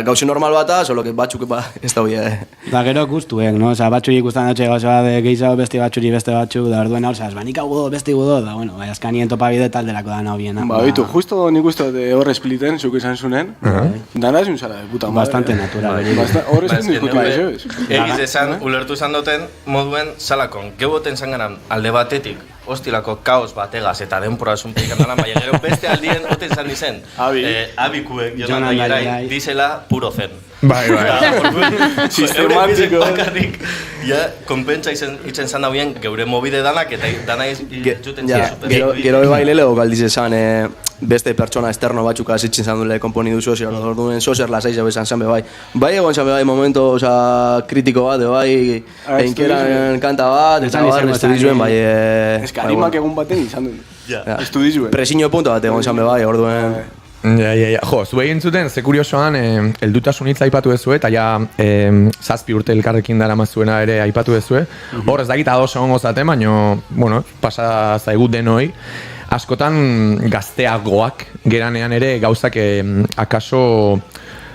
gauzi normal bata, solo que batzuk ez da bia. Da gero guztuek, no? Osa, batzuri ikusten dutxe gauza bat gehiago beste batzuri beste batzuk, da orduen hau, nik hau gudo, beste gudo, da, bueno, azkanien topabide talderako da nao biena. Bitu, justo nik uste hor Spliten, zuk izan zunen, dana ez unzara de puta madre. Bastante natural. Hor Spliten diskutu ez. Egiz esan, ulertu izan duten moduen salakon, geboten zangaran alde batetik, hostilako kaos bategaz eta denpora zunpeik andalan, baina gero beste aldien oten zan izen. Abikuek, Jonan Dairai, dizela puro zen. Bai. Sistematiko. Bakarrik, ja, konpentsa itzen zan dauen geure mobide danak, eta dana juten zira super. Gero bai lelego galdiz esan, beste pertsona externo batzuk azitzen zan dule konponidu sozial, orduen sozial lasai zabe zan zan bai. Bai egon zan bai momento, kritiko bat, bai, einkeran kanta bat, eta bar, estudizuen, bai... Eskarimak egun baten izan duen. Estudizuen. Presiño punto bat egon zan bai, orduen... Ja. Jo, zuei entzuten, ze kuriosoan, heldutasun hitza aipatu dezue, eta ja 7 urte elkarrekin dara mazuena ere aipatu dezue. Hor, ez dakit ados egongo zaten, baina, bueno, pasa zaigut denoi. Askotan gazteagoak geranean ere gauzak akaso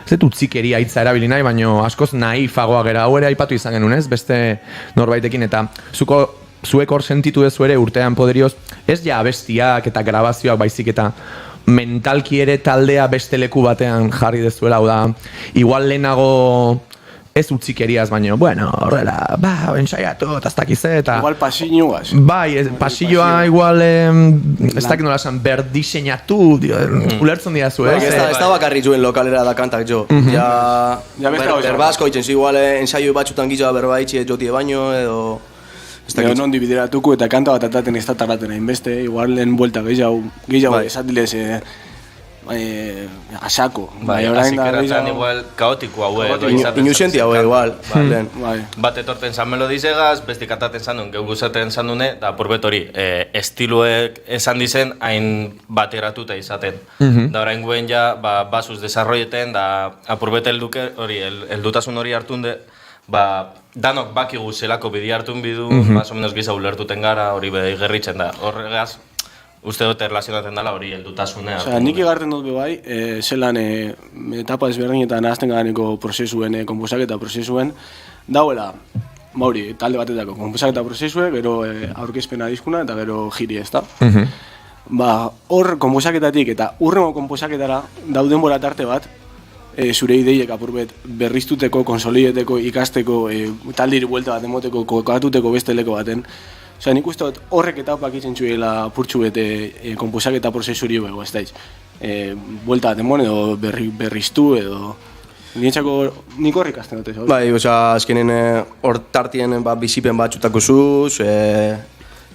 zet utzikeria hitza erabili nahi, baina askoz naifagoa gera, hau ere aipatu izan genuen, ez? Beste norbaitekin, eta zuek hor sentitu dezu ere urtean poderioz, ez ja abestiak eta grabazioak baizik eta mentalki ere taldea beste leku batean jarri dezuela, hau da, igual lehenago ez utzikeriaz, baina, bueno, horrela, ensaiatu, eta ez dakize, eta... Igual pasilloaz. Bai, pasilloa igual, ez dakit nola esan, berdiseinatu, ulertzen dira zu, ez? Ez da bakarri zuen lokalera da kantak jo. Ja, berbasko itzen zu, igual, ensaio batxutan gizua berba itxi jotie baino, edo... Ego non dibideratuko eta kanta bat ataten ez da tarraten hainbeste, igual lehen buelta gehiago esatilez asako. Bai, azikeratzen igual kaotiko haue edo izaten. Inusienti haue igual. Bat etorten zan melodizegaz, bestik ataten zan duen, geuguzaten zan dune, da purbet hori, estiloek esan dizen hain bateratuta izaten. Da orain guen ja, basuz desarroieten, da apurbet heldutasun hori hartun de, danok bakigu zelako bidi hartun bidu, más o menos giza ulertuten gara, hori behi gerritzen da. Horregaz, uste dute erlazionatzen dela hori heldutasunea. Nik egarten dut bai, zelan etapa ezberdinetan ahazten garaneko prozesuen, konposaketa prozesuen, dauela, mauri, talde batetako konposaketa prozesue, gero aurkezpena diskuna eta gero jiri ez da. Hor konposaketatik eta urrengo konposaketara dauden bora tarte bat, zure ideiek apurbet berriztuteko, konsolideteko, ikasteko, taldiri buelta bat emoteko, kokatuteko beste leko baten. Osea, nik uste horrek etapak itzen zuela purtsu bete konposaketa prozesuri bego, ez daiz. Buelta bat emon edo berriztu edo... Nik horrik azten dute. Bai, osea, azkenen hor tartien bizipen batxutako zuz,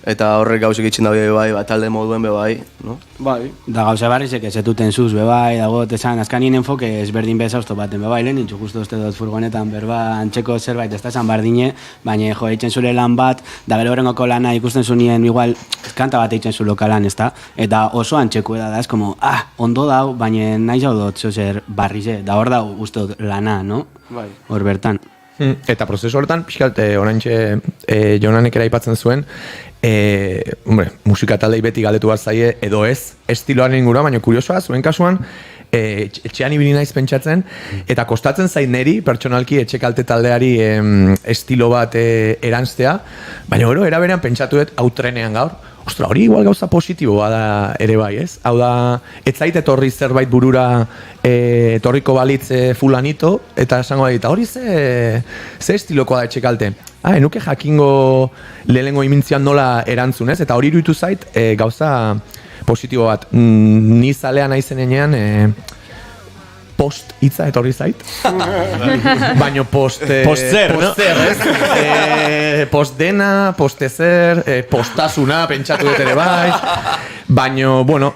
eta horrek gauzek itxen dabe bai, talde moduen bai, no? Bai. Da gauza barrizek ezetuten zuz bai, dago esan azkanien enfoke ezberdin bezausto baten bai, lehen intxu justu uste dut furgonetan berba antxeko zerbait ez da esan bardine, baina jo, eitzen zure lan bat, da gero horrengoko lana ikusten zunien igual kanta bat eitzen zu lokalan, ez da? Eta oso antxeko da, ez como, ondo dau, baina nahi jau dut zozer barrize, da hor dau uste dut lana, no? Bai. Hor bertan. Eta prozesu horretan, pixkalt, oraintxe Jonanek ere aipatzen zuen, musika taldei beti galdetu bat zaie, edo ez, estiloaren ingura, baina kuriosoa, zuen kasuan, etxean ibili naiz pentsatzen, eta kostatzen zain neri, pertsonalki etxekalte taldeari estilo bat eranztea, baina gero, eraberean pentsatu dut, hau trenean gaur, ostra, hori igual gauza positiboa da ere bai, ez? Hau da, ez zait etorri zerbait burura etorriko balitz fulanito, eta esango da, hori ze estilokoa da etxekalte? Enuke jakingo lehenengo imintzian nola erantzun, ez? Eta hori iruditu zait gauza positibo bat. Ni zalea naizen enean post hitza etorri zait. Baina postzer, no? Postzer, ez? Postdena, postezer, postasuna, pentsatu dut ere bai. Baina, bueno,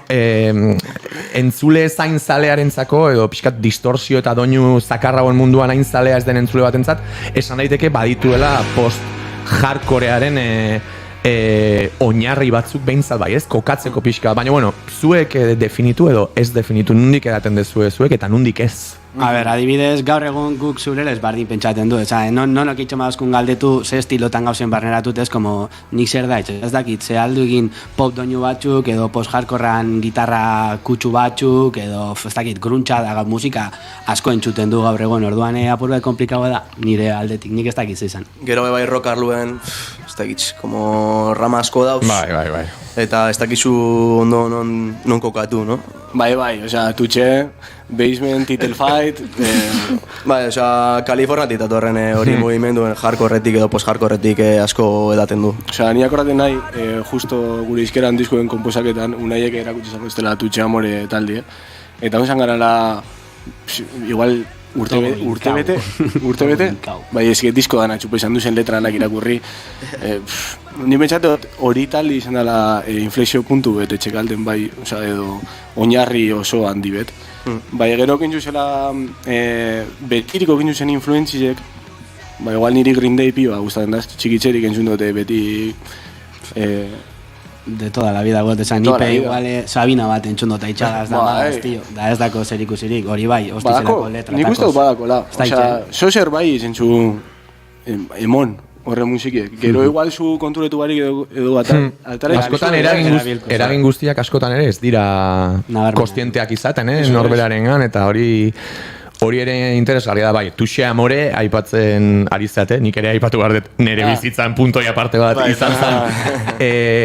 entzule zain zalearentzako, edo pixkat distorsio eta doinu zakarragoen munduan hain zalea ez den entzule batentzat, esan daiteke badituela post-hardcorearen oinarri batzuk behintzat bai, ez? Kokatzeko pixka. Baina, bueno, zuek definitu edo ez definitu, nundik edaten dezue zuek eta nundik ez? A ber, adibidez, gaur egun guk zurela ez bardin pentsaten du, nonok itxo madazkun galdetu ze estilotan gauzen barneratut ez, como nik zer da, ez dakit, ze aldu egin pop doinu batzuk, edo post-hardcorran gitarra kutsu batzuk, edo ez dakit, gruntxa da musika asko entzuten du gaur egun, orduan apurbe komplikagoa da, nire aldetik, nik ez dakit izan. Gero bai rock arluen, ez dakit, como rama asko dauz. Bai. Eta ez dakizu ondo non kokatu, no? Bai, osea, tutxe, basement, title fight... Bai, osea, Kaliforniatik datorren hori mugimenduen hardcoretik edo post-hardcoretik asko edaten du. Osea, ni akordaten nahi, justo gure izkeran diskoen konposaketan, unaiek erakutsi zango ez dela tutxe amore taldi, eta honzan garala, igual urtebete, bai eske disko dana txupa izan duzen letranak irakurri. Ni pentsatu hori tal izan dela inflexio puntu bet etxekalten bai, osea edo oinarri oso handi bet. Bai gero kendu zela betiriko kendu zen influentzizek, bai igual niri Green Day pioa gustatzen da, txikitzerik entzun dute beti de toda la vida, gote, esan nipe igual Sabina bat entzundota itxagaz da magaz, tío. Da ez dako zer ikusirik, hori bai, hostizelako letra. Nik uste dut badakola. Osea, sozer bai zentzu emon horre musikiek. Gero igual zu konturetu barik edo altara. Askotan eragin guztiak askotan ere ez dira kostienteak izaten, norberarengan, eta hori ere interesgarria da, bai, Touché Amore aipatzen ari zate, nik ere aipatu behar dut nire bizitzan puntoi aparte bat izan zen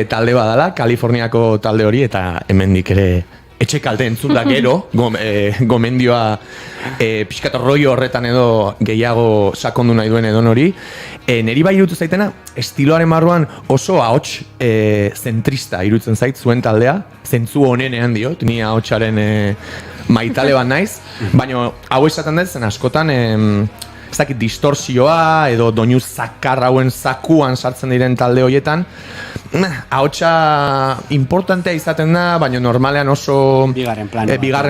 talde badala, Kaliforniako talde hori, eta hemendik ere etxe kalte entzun da gero, gomendioa pixkat rollo horretan edo gehiago sakondu nahi duen edon hori. Neri bai irutu zaitena, estiloaren barruan oso ahots zentrista irutzen zait zuen taldea, zentzu honenean diot, ni ahotsaren maitale bat naiz, baina hau esaten dut zen askotan ez dakit distorsioa edo doinu zakar hauen zakuan sartzen diren talde horietan ahotsa importantea izaten da, baina normalean oso bigarren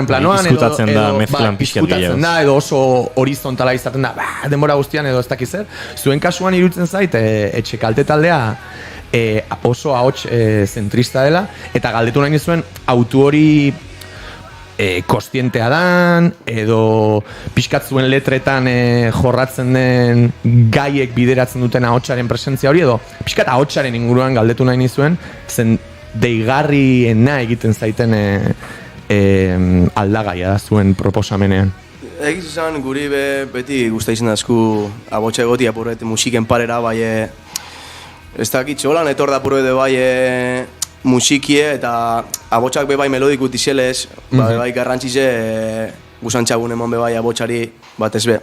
planoan edo oso horizontala izaten da, denbora guztian edo ez dakit zer. Zuen kasuan iruditzen zait etxe kalte taldea oso ahots zentrista dela, eta galdetu nahi nizuen autu hori kostientea dan, edo pixkat zuen letretan jorratzen den gaiek bideratzen duten ahotsaren presentzia hori, edo pixkat ahotsaren inguruan galdetu nahi nizuen, zen deigarriena egiten zaiten aldagaia da zuen proposamenean. Egiz izan guri beti guzta izan dazku abotxa egoti apurret musiken parera bai ez dakit holan etor da apurret bai musikie eta abotxak bebai melodikut izelez, bebai garrantzize guzantxagun emon bebai abotxari bat ez be.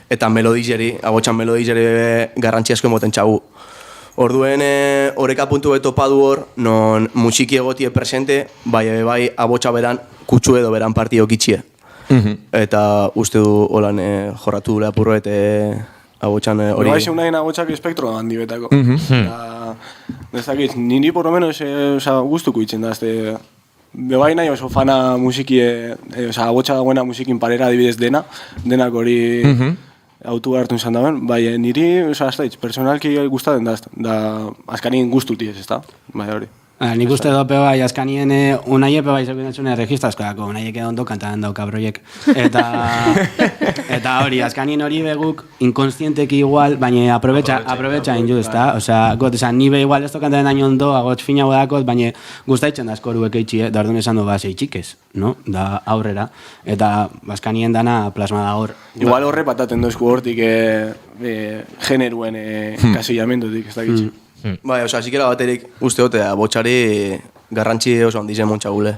Eta melodizeri, abotxan melodizeri garrantzi asko emoten txagu. Orduen horreka puntu beto padu hor, non musiki egotie presente, bai abotxa beran kutsu edo beran partio kitxie. Eta uste du holan jorratu dule apurroet abotxan hori. Bai zeun nahin abotxak espektro handi betako. Dezakit, niri por lo menos guztuko itzen da, bebai nahi oso fana musikie, abotxa dagoena musikin parera adibidez denak hori autu hartu izan daben, bai niri, personalki gustaten da azkanin guztutiez, ez da, bai hori. Nik uste dope bai, azkanien unaie bai zegoenatzune registrazkoako, unaiek edo ondo kantaran dauka broiek. Eta hori, azkanien hori beguk inkonstienteki igual, baina aprobetxa inju, ezta? Osea, ni be igual ez tokantaren daño ondo, agot fina godakot, baina guztaitzen da askoruek eitxie, da orduan esan du zei txikez, no? Da aurrera. Eta azkanien dana plasma da hor. Igual horre pataten dozku hortik generuen kasillamendutik, ez dakitxe. Bai, osea, zikera baterik uste dute abotxari garrantzi oso handizen montxagule.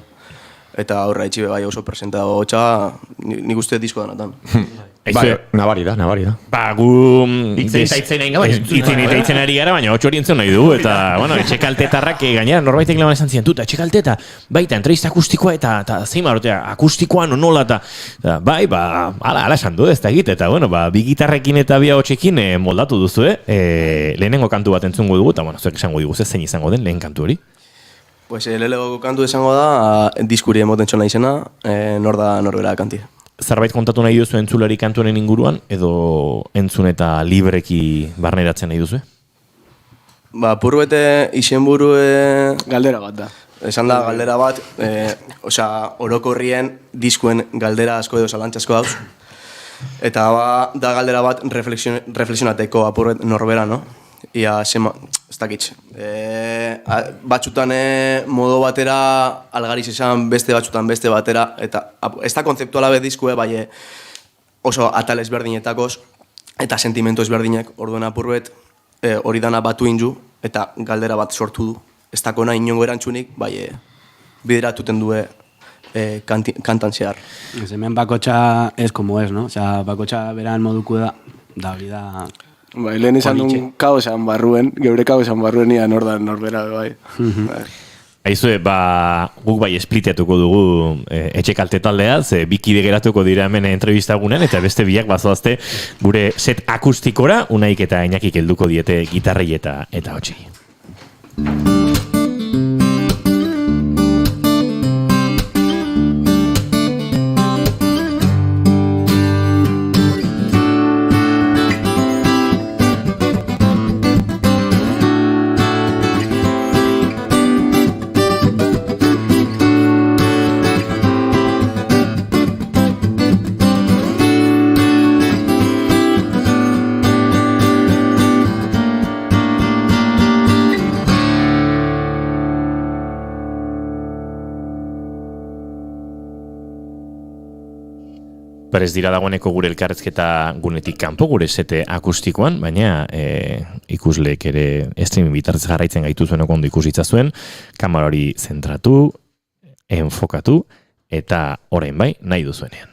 Eta aurra etxibe bai oso presenta abotxa, nik uste disko danatan. Bai, nabari da. Ba, gu... Itzen ari gara, baina 8 hori entzun nahi du, eta, bueno, etxekaltetarrak gainera norbaitek leman esan ziren, eta etxekalteta, baita, entrevista akustikoa eta zein marotea, akustikoa nola, eta, bai, ala esan du, ez da egit, eta, bueno, bi gitarrekin eta bi ahotsekin moldatu duzu, lehenengo kantu bat entzungo dugu, eta, bueno, zuek esango dugu, zein izango den lehen kantu hori? Pues lehenengo kantu izango da, diskuri emoten txona izena, norbera kanti. Zerbait kontatu nahi duzu entzulari kantuaren inguruan, edo entzun eta libreki barneratzen nahi duzu? Ba, purbete izenburu... Galdera bat da. Esan da galdera bat, orokorrien diskuen galdera asko edo zalantza asko dauz. Eta da galdera bat reflexionateko apurret norbera, no? Ia, ez dakitz. Batxutan modo batera algariz esan beste batxutan beste batera, eta ez da konzeptuala bedizkue, bai oso atal ezberdinetakoz eta sentimentu ezberdinek orduen apurbet hori dana batu inju eta galdera bat sortu du. Ez dakona inongo erantzunik, bai bideratuten due kantan zehar. Hemen bakotxa ez como ez, no? Osea, bakotxa beran moduko da hori da... Bai, lehen izan duen kaosan barruen, geure kaosan barruen ian ordan norbera, bai. Aizue, guk bai espliteatuko dugu etxe kalte taldea, ze bikide geratuko dira hemen entrevistagunen, eta beste biak bazoazte gure set akustikora, Unaik eta Iñakik helduko diete gitarrei eta hotxei. Perez dira dagoeneko gure elkarrezketa gunetik kanpo, gure sete akustikoan, baina ikusleek ere streaming bitartez jarraitzen gaituzuenok ondo ikusitza zuen, kamera hori zentratu, enfokatu, eta orain bai, nahi duzuenean.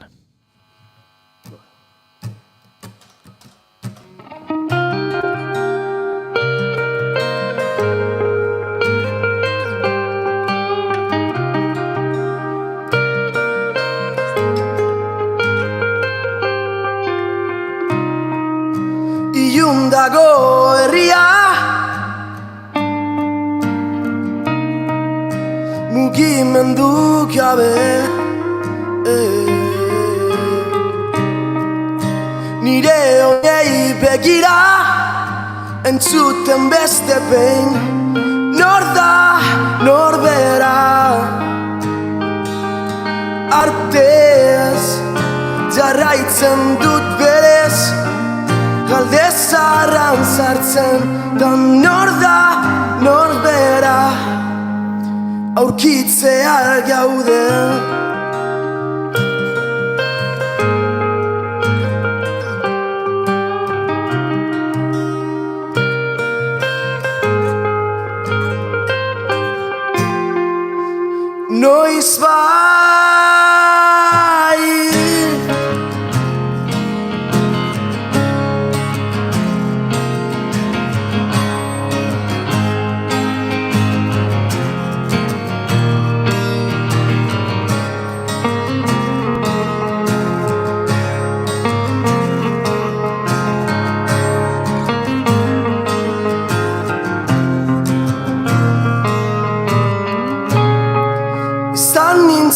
Dago herria mugimendu gabe nire oinei begira entzuten beste behin nor da norbera artez jarraitzen dut berez galde zarran zartzen da nor da norbera aurkitzea gaude noiz bai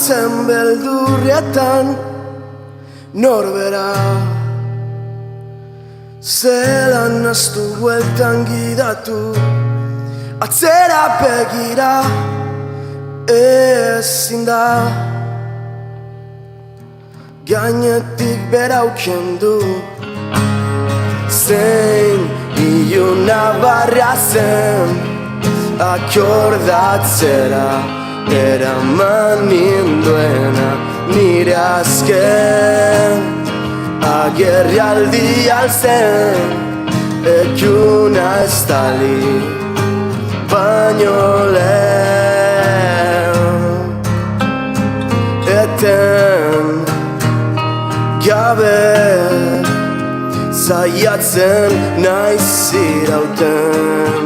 zen beldurretan norbera zelan naztu bueltan gidatu atzera begira ezin da gainetik berauken du zein iluna barra zen akordatzera eraman ninduena nire azken agerraldi alzen ekuna estali baino lehen eten gabe zaiatzen naiz irauten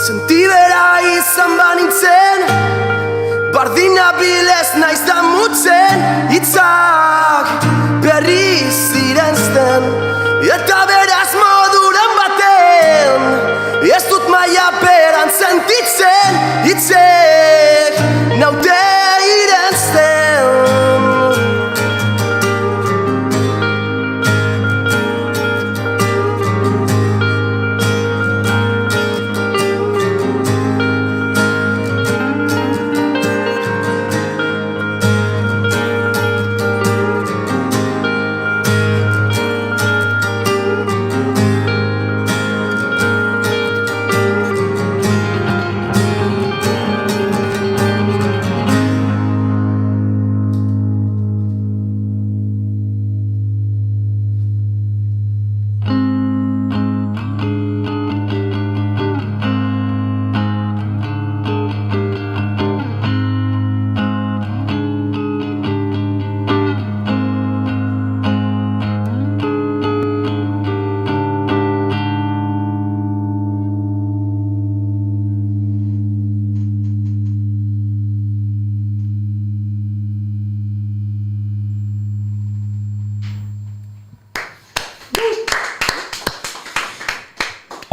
Sentibera izan banintzen bardina bilez naiz damutzen hitzak berriz zirensten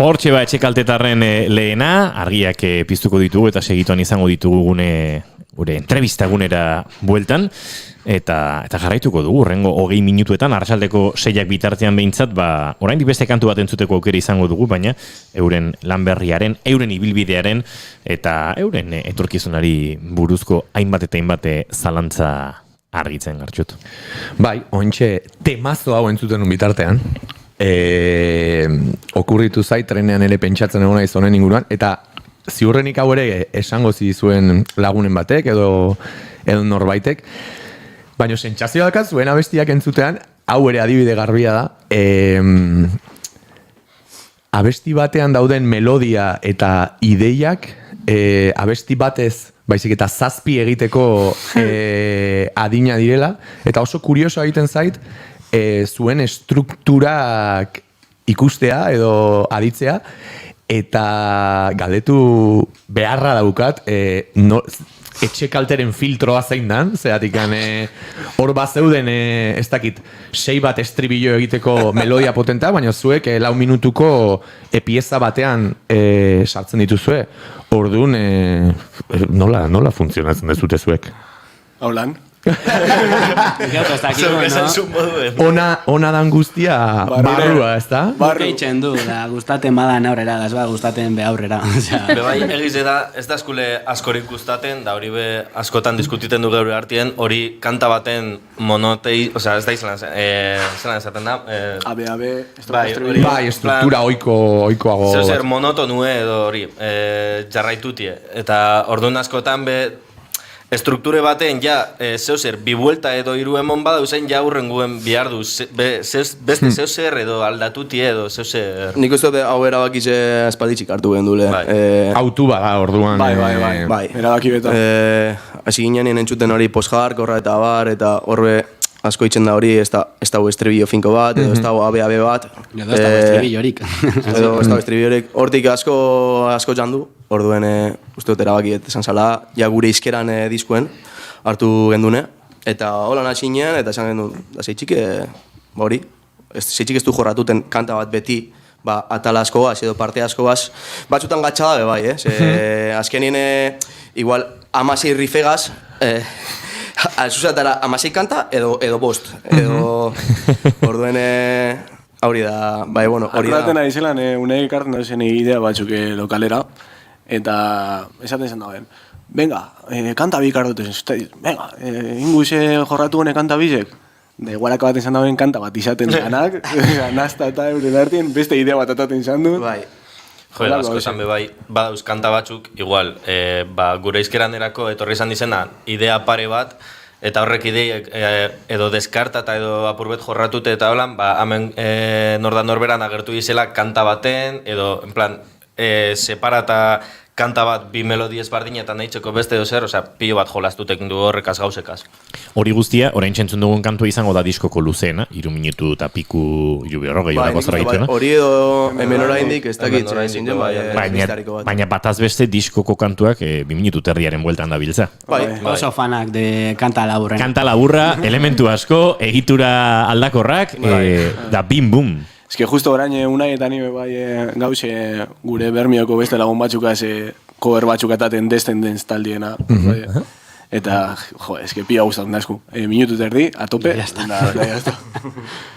Hortxe etxekaltetarren lehena, argiak piztuko ditugu eta segituan izango ditugu gure entrevistagunera bueltan. Eta jarraituko dugu, rengo 20 minutuetan, arratsaldeko 6ak bitartean behintzat, oraindik beste kantu bat entzuteko aukera izango dugu, baina euren lan berriaren, euren ibilbidearen, eta euren etorkizunari buruzko hainbat eta hainbat zalantza argitzen Gartxut. Bai, ontxe temazo hau entzuten bitartean, okurritu zait, trenean ere pentsatzen egon naiz honen inguruan, eta ziurrenik hau ere esango zizuen lagunen batek, edo norbaitek, baina sentsazioa dakat zuen abestiak entzutean, hau ere adibide garbia da, abesti batean dauden melodia eta ideiak, abesti batez, baizik eta 7 egiteko adina direla, eta oso kurioso egiten zait, zuen estrukturak ikustea edo aditzea, eta galdetu beharra daukat, etxekalteren filtroa zein dan, zeratik hor bazeuden, ez dakit, 6 bat estribillo egiteko melodia potentea, baina zuek 4 minutuko pieza batean sartzen dituzue. Orduan, nola funtzionatzen dezute zuek? Haulan. Ona dan guztia barrua, ez da? Barruitzen du, gustaten badan aurrera, da gustaten be aurrera. Bai, egize da, ez da eskule askorik gustaten, da hori be askotan diskutiten du geure artien, hori kanta baten monotei, osea, ez da zelan esaten da? Bai, estruktura oikoago. Zer monotonue edo hori, jarraitutie, eta orduan askotan be, estrukture baten, zeuzer, bibuelta edo 3 emon badauzen, hurrenguen behar du, beste zeuzer edo aldatutie edo zeuzer... Nik uste hau erabakitze espalditxik hartu gendule. Autu bada orduan. Bai. Erabaki beta. Hasi ginean entzuten hori post-hardcore eta bar, eta horre asko itzen da hori, ez dago estribillo finko bat, edo ez dago ABAB bat. Edo ez dago estribillorik. Edo ez dago estribillorik. Hortik asko jandu, orduen uste dut erabakiet esan zala, gure izkeran diskuen hartu gendune. Eta hola nahi zinean, eta esan gendun, da zeitxik hori, zeitxik ez du jorratuten kanta bat beti, atala asko baz, edo parte asko baz, batzutan gatsa da bai, azkenien igual 16 rifegaz, alzuzatara 16 kanta edo 5, edo orduen hori da, bai, bueno, hori da. Akoraten ari zelan, unek ekartzen da zen idea batzuk lokalera, eta esaten zen dagoen, venga, kanta bi kardoten, venga, inguze jorratu honek kanta bizek, da igualaka bat izan dagoen kanta bat izaten danak, nazta eta euren artien, beste idea bat ataten izan du. Bai. Joder, asko esan bai, badauz kanta batzuk, igual, gure izkeranderako etorri izan dizena, idea pare bat, eta horrek ideiek edo deskartata edo apurbet jorratute eta holan, hemen norberan agertu dizela kanta baten, edo, en plan, separata kanta bat bi melodiez bardinetan nahitzeko beste edo zer, osea, pilo bat jolastutek du horrekaz gauzekaz. Hori guztia, orain txentzun dugun kantua izango da diskoko luzena, 3 minutu eta piku jubiorro gehiago zara gituena. Hori edo hemen oraindik ez dakit zinden, baina bataz beste diskoko kantuak 2 minutu terdiaren bueltan da biltza. Oso fanak de kanta laburren. Kanta laburra, elementu asko, egitura aldakorrak, da bim bum. Ez que justo orain unai eta nire bai gauze gure bermioko beste lagun batzukaz cover batzuk ataten desten den taldiena. Eta, jo, ez que pia gustatzen da esku. Minutu terdi, a tope. Ya está.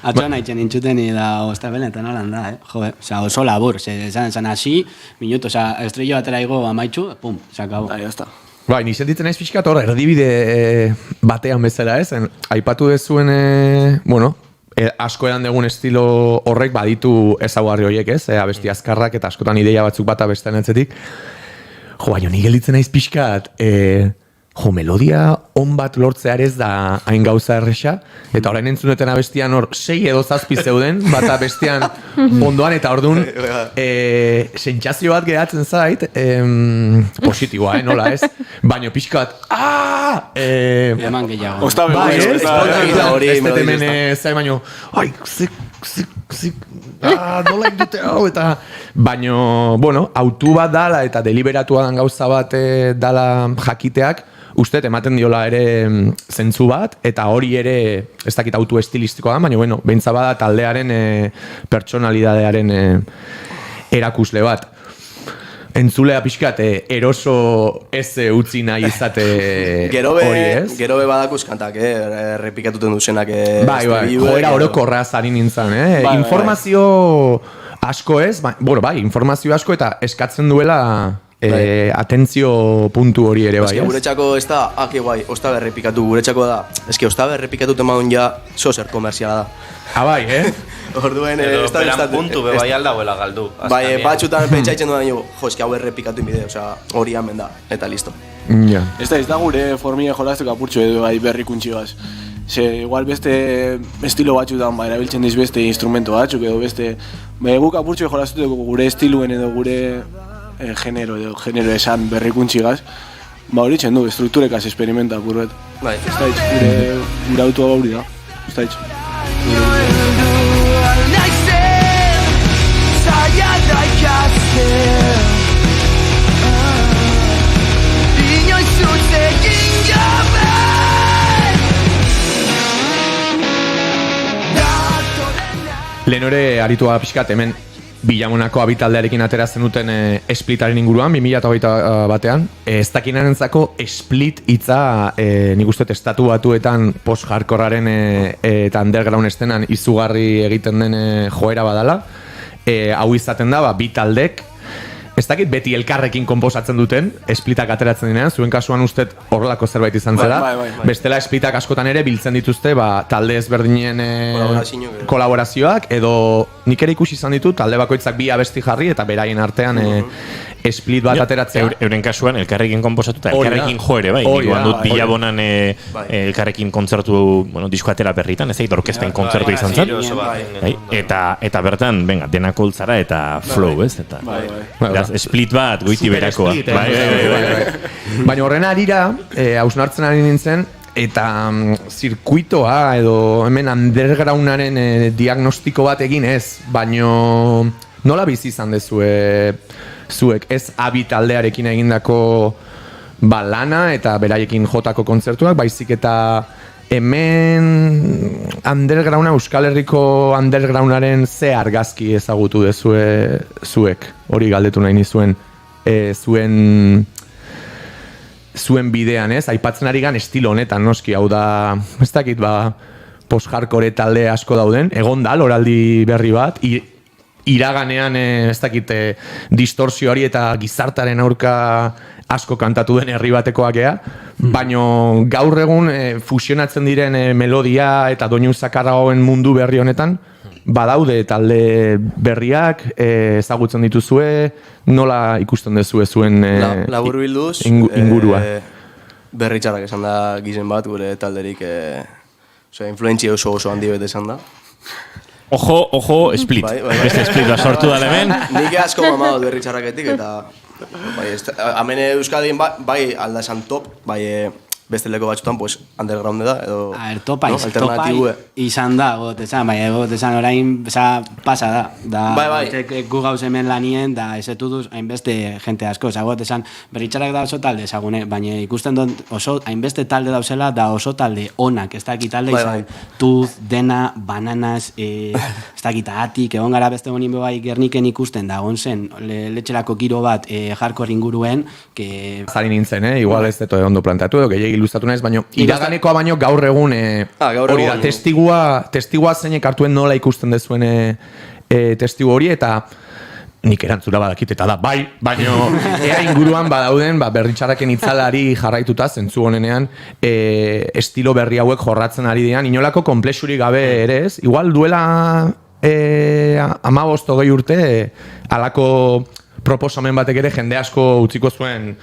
Atxoan haitzen intxuten da ostabeletan holan da, jo, oso labur. Zan hasi, minutu, estrello batera igo amaitxu, pum, se acabó. Ya está. Bai, nixen ditzen naiz pixkat hor, erdibide batean bezala ez, aipatu dezuen, bueno, asko edan dugun estilo horrek baditu ezaguarri horiek ez, abesti azkarrak eta askotan ideia batzuk bata bestean etzetik. Jo, baina ni gelditzen naiz pixkat, melodia on bat lortzea ez da hain gauza erresa, eta orain entzuneten abestian hor 6 edo 7 zeuden, bata bestian ondoan, eta orduan sentsazio bat geratzen zait, positiboa, nola ez? Baina pixkat, eman gehiago. Ostabe, ez dut hemen zai baino, zik, nola indute hau, eta baino, bueno, autu bat dala eta deliberatua dan gauza bat dala jakiteak, uste, ematen diola ere zentzu bat, eta hori ere, ez dakit autu estilistikoa da, baina, bueno, behintza bada taldearen pertsonalidadearen erakusle bat. Entzulea pixkat, eroso ez utzi nahi izate hori, ez? Gero be badakuz kantak, errepikatuten duzenak. Bai, joera orokorra zari nintzen, informazio asko ez, bai, informazio asko eta eskatzen duela atentzio puntu hori ere, bai, ez? Guretxako ez da, guai, osta berrepikatu, guretxako da, osta berrepikatu temaun ja, zozer komerziala da. Bai, Orduen, edo beran puntu bebai aldagoela galdu. Bai, batxutan pentsaitzen duan jo, eski hau errepikatu inbide, hori hamen da, eta listo. Ez da gure formia jolazteko apurtxo edo bai berrikuntxi gaz. Ze, igual beste estilo batxutan erabiltzen diz beste instrumento batzuk edo beste... Guk apurtxo jolazteko gure estiluen edo gure genero esan berrikuntxi gaz. Hori txen du, estrukturekaz experimenta apurret. Bai. Ez da hitz, gure autua gauri da. Ez da hitz. Lehenore aritua pixkat hemen Bilamonako abitaldearekin atera zenuten Splitaren inguruan, 2021 batean. Ez dakinenentzako Split hitza nik uste estatu batuetan post-hardcorearen eta underground estenan izugarri egiten den joera badala. Hau izaten da, bi taldek, ez dakit beti elkarrekin konposatzen duten, Splitak ateratzen dinean, zuen kasuan ustez horrelako zerbait izan zela. Bai. Bestela Splitak askotan ere biltzen dituzte talde ezberdinen kolaborazioak, edo nik ere ikusi izan ditu, talde bakoitzak bi abesti jarri eta beraien artean Split bat ateratzea. Euren kasuan elkarrekin konposatuta, elkarrekin jo ere, bai. Nik dut Bilabonan elkarrekin kontzertu, disko atera berritan, ez egit orkestain kontzertu izan zen. Eta bertan, venga, denak oltzara eta flow, ez? Split bat, goiti berakoa. Baina horren arira, hausnartzen ari nintzen, eta zirkuitoa edo hemen undergroundaren diagnostiko bat egin ez, baina nola bizi izan dezue zuek, ez abi taldearekin egindako lana eta beraiekin jotako kontzertuak, baizik eta hemen undergrounda, Euskal Herriko undergroundaren ze argazki ezagutu dezue zuek, hori galdetu nahi nizuen zuen bidean, ez? Aipatzen ari gan estilo honetan, noski, hau da, ez dakit, post-hardcore talde asko dauden, egon da, loraldi berri bat, iraganean, ez dakit, distorsioari eta gizartaren aurka asko kantatu den herri batekoak ea, baino gaur egun fusionatzen diren melodia eta doinu zakarra hauen mundu berri honetan, badaude talde berriak, ezagutzen dituzue, nola ikusten dezue zuen labur bilduz, ingurua. Berritxarrak esan da gizen bat, gure talderik influentzia oso handi bete esan da. Ojo, Split. Beste Split bat sortu da hemen. Nik asko mama dut berritxarraketik, eta hemen Euskadin bai alda esan top, bai beste leko batzutan, pues, underground da, edo... Topa izan da, gotesan, bai, gotesan orain, pasa da. Bai. Gu gauz hemen lanien, da ezetuduz hainbeste jente asko, gotesan, berritxarrak da oso talde ezagune, baina ikusten dut oso hainbeste talde dauzela, da oso talde onak, ez dakit talde izan, Tuz, Dena, Bananas, ez dakit Atik, egon gara beste honin bai Gerniken ikusten, da egon zen, letxerako giro bat hardcore inguruen, Zari nintzen, igual ez deto ondo planteatu, edo gehiagin ilustatu naiz, baina iraganekoa baino gaur egun hori da, testigua zeinek hartuen nola ikusten dezuen testigu hori, eta nik erantzura badakit, eta da, bai, baina ea inguruan badauden berritxarraken itzalari jarraituta, zentzu honenean estilo berri hauek jorratzen ari dian, inolako konplexurik gabe ere ez, igual duela 15-20 urte halako proposamen batek ere jende asko utziko zuen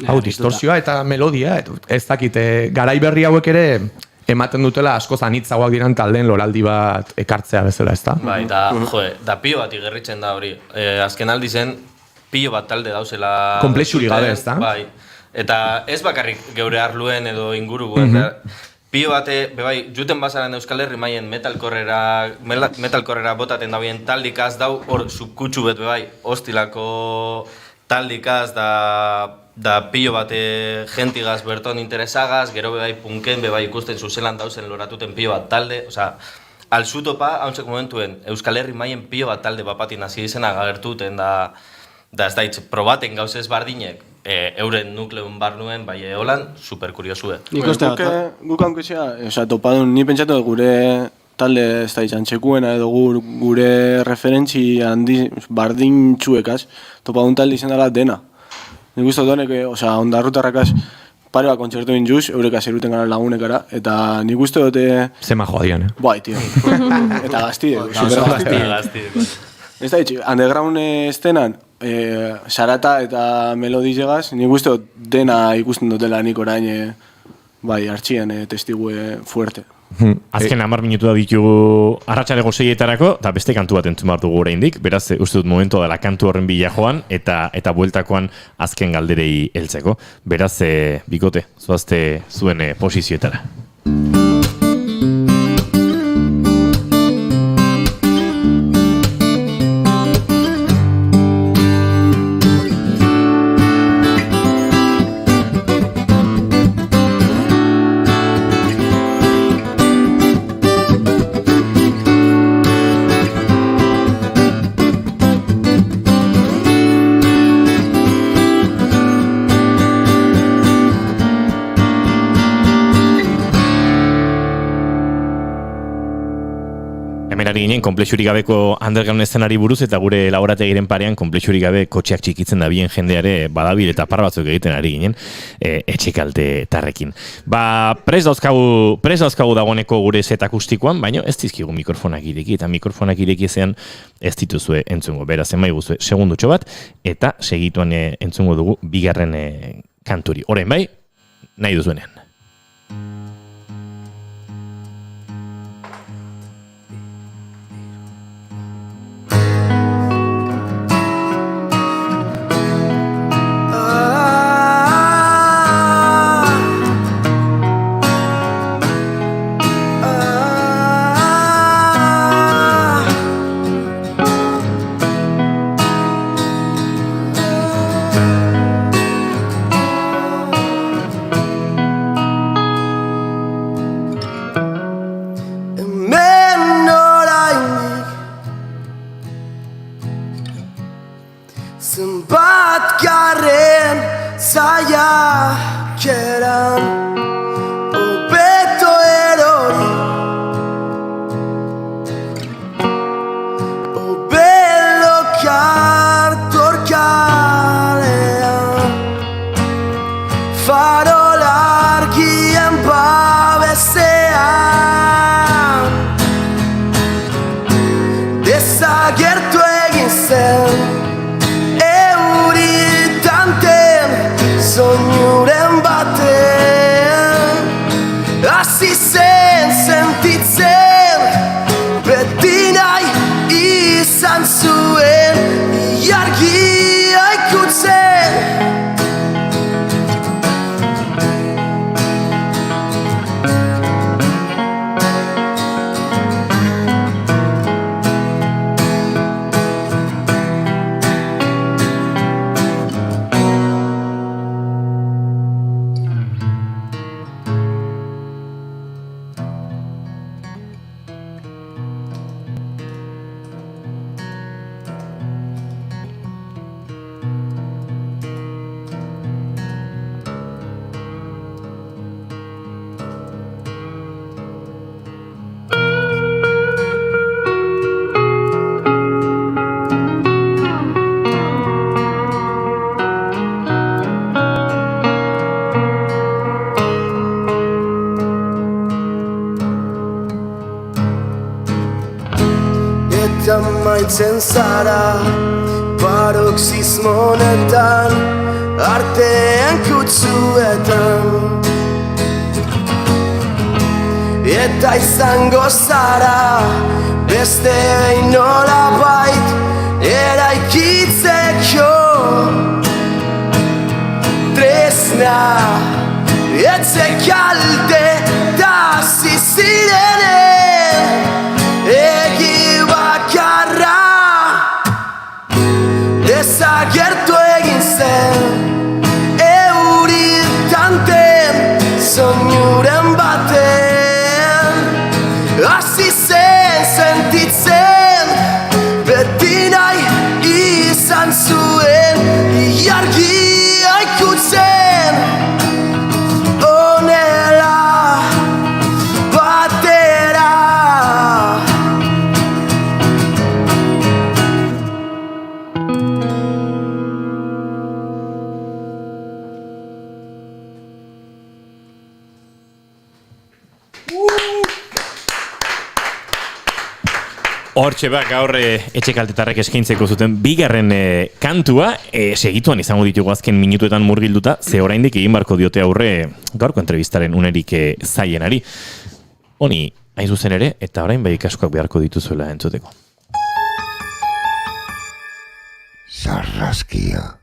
hau distorsioa eta melodia, ez dakit, garai berri hauek ere ematen dutela asko zanitzagoak diran taldeen loraldi bat ekartzea bezala, ez da? Bai, da pilo bat igerritzen da hori. Azken aldi zen, pilo bat talde dauzela... Komplexuri gabe, ez da? Bai, eta ez bakarrik geure arluen edo inguruguen, pilo bate, bebai, juten bazaren Euskal Herri maien metalkorrera botaten dabien taldikaz dau, hor subkutsu bet, bebai, hostilako taldikaz da pilo bate gentigaz berton interesagaz, gero bebai punken, bebai ikusten zuzelan dauzen loratuten pilo bat talde, alzutopa, hauntzek momentuen, Euskal Herri maien pio bat talde bapatin hasi izena agertuten da ez da probaten gauz ez bardinek, euren nukleun barnuen, bai holan, superkuriosue. Guk hankesea, topadun, ni pentsatu gure talde ez da izan txekuena edo gure referentzi handi bardintxuekaz, topadun talde izan dela dena. Nik uste donek, ondarrutarrakaz pare bat kontzertu injuz, eureka zeruten gara lagunekara, eta nik uste dute... Zema joa dian, Bai, tio. Eta gaztide, super gaztide. Ez da ditxik, underground estenan, sarata eta melodizegaz, nik uste dut dena ikusten dutela nik orain, bai, hartxian testigue fuerte. Azken 10 minutu da ditugu arratsaleko 6etarako, eta beste kantu bat entzun behar dugu oraindik, beraz, uste dut momentua dela kantu horren bila joan, eta bueltakoan azken galderei heltzeko. Beraz, bikote, zoazte zuen posizioetara. Ginen, konplexurik gabeko underground eszenari buruz eta gure laborategiren parean konplexurik gabe kotxeak txikitzen da bien jendeare badabil eta par batzuk egiten ari ginen etxekalte tarrekin. Prest dauzkagu dagoeneko gure set akustikoan, baina ez dizkigu mikrofonak ireki eta mikrofonak ireki ezean ez dituzue entzungo. Beraz, emaiguzue segundutxo bat eta segituan entzungo dugu bigarren kanturi. Orain bai, nahi duzuenean. Maitzen zara paroxismo honetan artean kutsuetan eta izango zara beste behin nolabait eraikitzeko tresna etxe kalte da zizirenen desagertu egin zen euri tanten soinuren baten hasi zen Hortxe gaur etxe kaltetarrek eskaintzeko zuten bigarren kantua, segituan izango ditugu azken minutuetan murgilduta, ze oraindik egin barko diote aurre gaurko entrevistaren unerik zaienari. Honi, hain zuzen ere, eta orain bai askoak beharko dituzuela entzuteko. Sarraskia.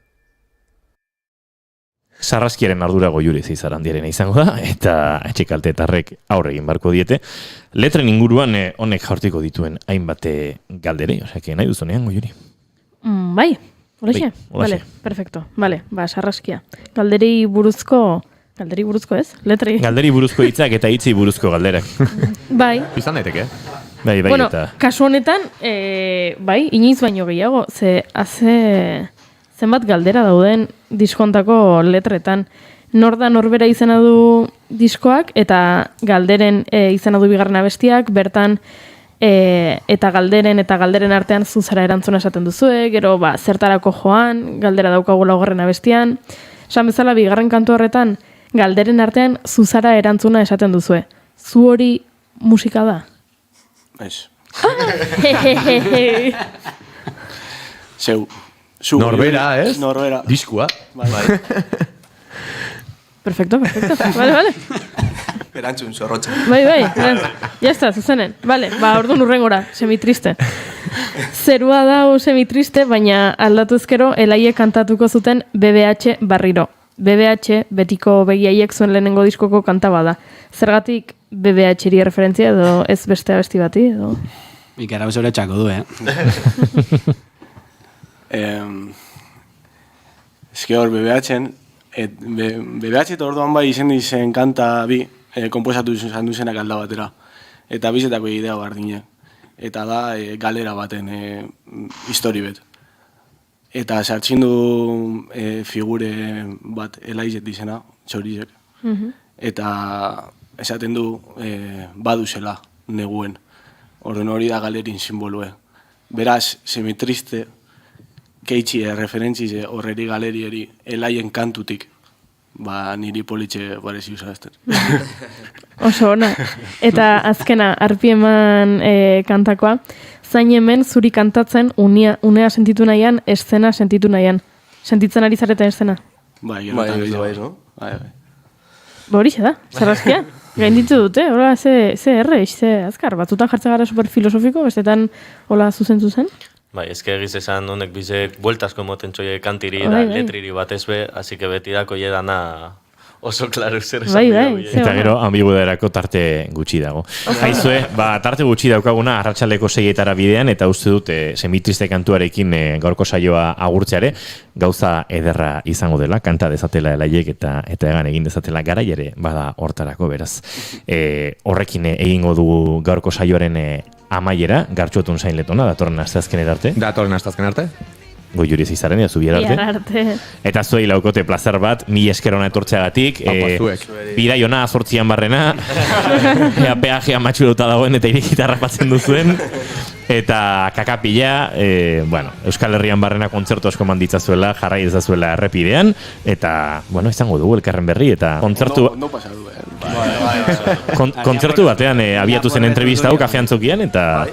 Sarraskiaren ardurago Juri Zizarandiaren izango da, eta etxe kaltetarrek aurre egin barko diete. Letren inguruan honek jaurtiko dituen hainbat galdere, osea, nahi duzunean, Juri? Bai, horixe? Vale, perfecto. Vale, sarraskia. Galderi buruzko ez? Letri. Galderi buruzko hitzak eta hitzi buruzko galderak. Bai. Izan daiteke. Bai, bueno, eta... kasu honetan, bai, inoiz baino gehiago, zenbat galdera dauden diskontako letretan. Nor da norbera izena du diskoak, eta galderen izena du bigarren abestiak, bertan eta galderen artean zuzara erantzuna esaten duzue, gero zertarako joan, galdera daukagu laugarren abestian. Esan bezala, bigarren kantu horretan, galderen artean zuzara erantzuna esaten duzue. Zu hori musika da? Ez. Zeu. Norbera, ez? Norbera. Diskua. Bai. Perfecto. Vale. Erantzun, zorrotxa. Bai. Ya está, zuzenen. Vale, orduan urrengora, semitriste. Zerua dau semitriste, baina aldatu ezkero Elaiek kantatuko zuten BBH Barriro. BBH betiko begiaiek zuen lehenengo diskoko kanta bada. Zergatik BBH-ri referentzia edo ez beste abesti bati edo? Ikara zure txako du, Eske hor BBH-en, BBH eta orduan bai izen kanta bi komposatu izan duzenak alda batera. Eta bizetako idea bardinak. Eta da galera baten histori bet. Eta sartzen du figure bat Elaizet izena, txorizek. Eta esaten du baduzela neguen. Orduan hori da galerin simbolue. Beraz, semitriste, keitxi referentzize horreri galerieri Elaien kantutik, niri politxe barezi usazten. Oso ona. Eta azkena, arpieman kantakoa, zain hemen zuri kantatzen unea sentitu nahian, eszena sentitu nahian. Sentitzen ari zareten eszena? Bai, no? Horixe da, sarraskia. Gainditu dute, hola, ze azkar, batzutan jartzen gara super filosofiko, bestetan hola zuzen. Bai, ezke egiz esan honek bizek bueltasko moten txoie kantiri da letriri bat ezbe, así que betirako jedana oso klaro zer esan bai. Eta gero, ambiguderako tarte gutxi dago. Haizue, tarte gutxi daukaguna arratsaldeko 6etara bidean, eta uste dut semitriste kantuarekin gaurko saioa agurtzeare, gauza ederra izango dela, kanta dezatela Elaiek eta egan egin dezatela garai ere bada hortarako, beraz. Horrekin egingo du gaurko saioaren amaiera, gartxotun zain letona, datorren asteazkenera arte. Goi Juri Zizaren, zubiera arte. Eta zuei laukote plazer bat, mi eskerona etortzeagatik. Bidaiona azortzian barrena. Peajea matxuruta dagoen eta irekita rapatzen duzuen. Eta kakapila, Euskal Herrian barrena kontzertu asko manditzazuela, jarrai ezazuela errepidean. Eta, izango dugu elkarren berri. Eta kontzertu... Kontzertu batean abiatu zen entrevista hau kafean zokian, eta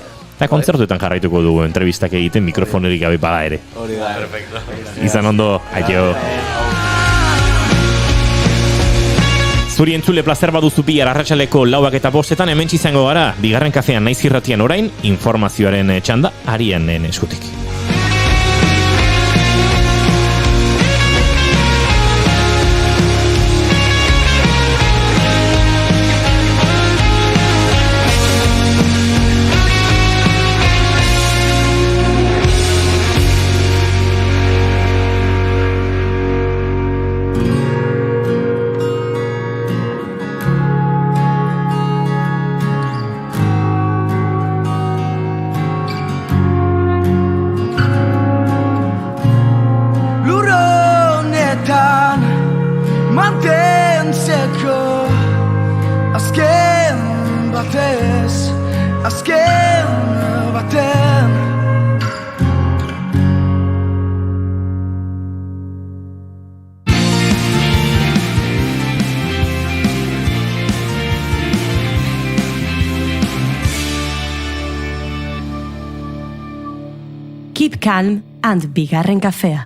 kontzertuetan jarraituko dugu entrevistak egiten mikrofonerik gabe bada ere. Hori da, perfecto. Izan ondo, aio. Zuri entzule plazer baduzu bihar arratsaleko 4:05 hemen izango gara, bigarren kafean naiz irratian orain, informazioaren txanda Arianen eskutik. Keep calm and bigarren kafea.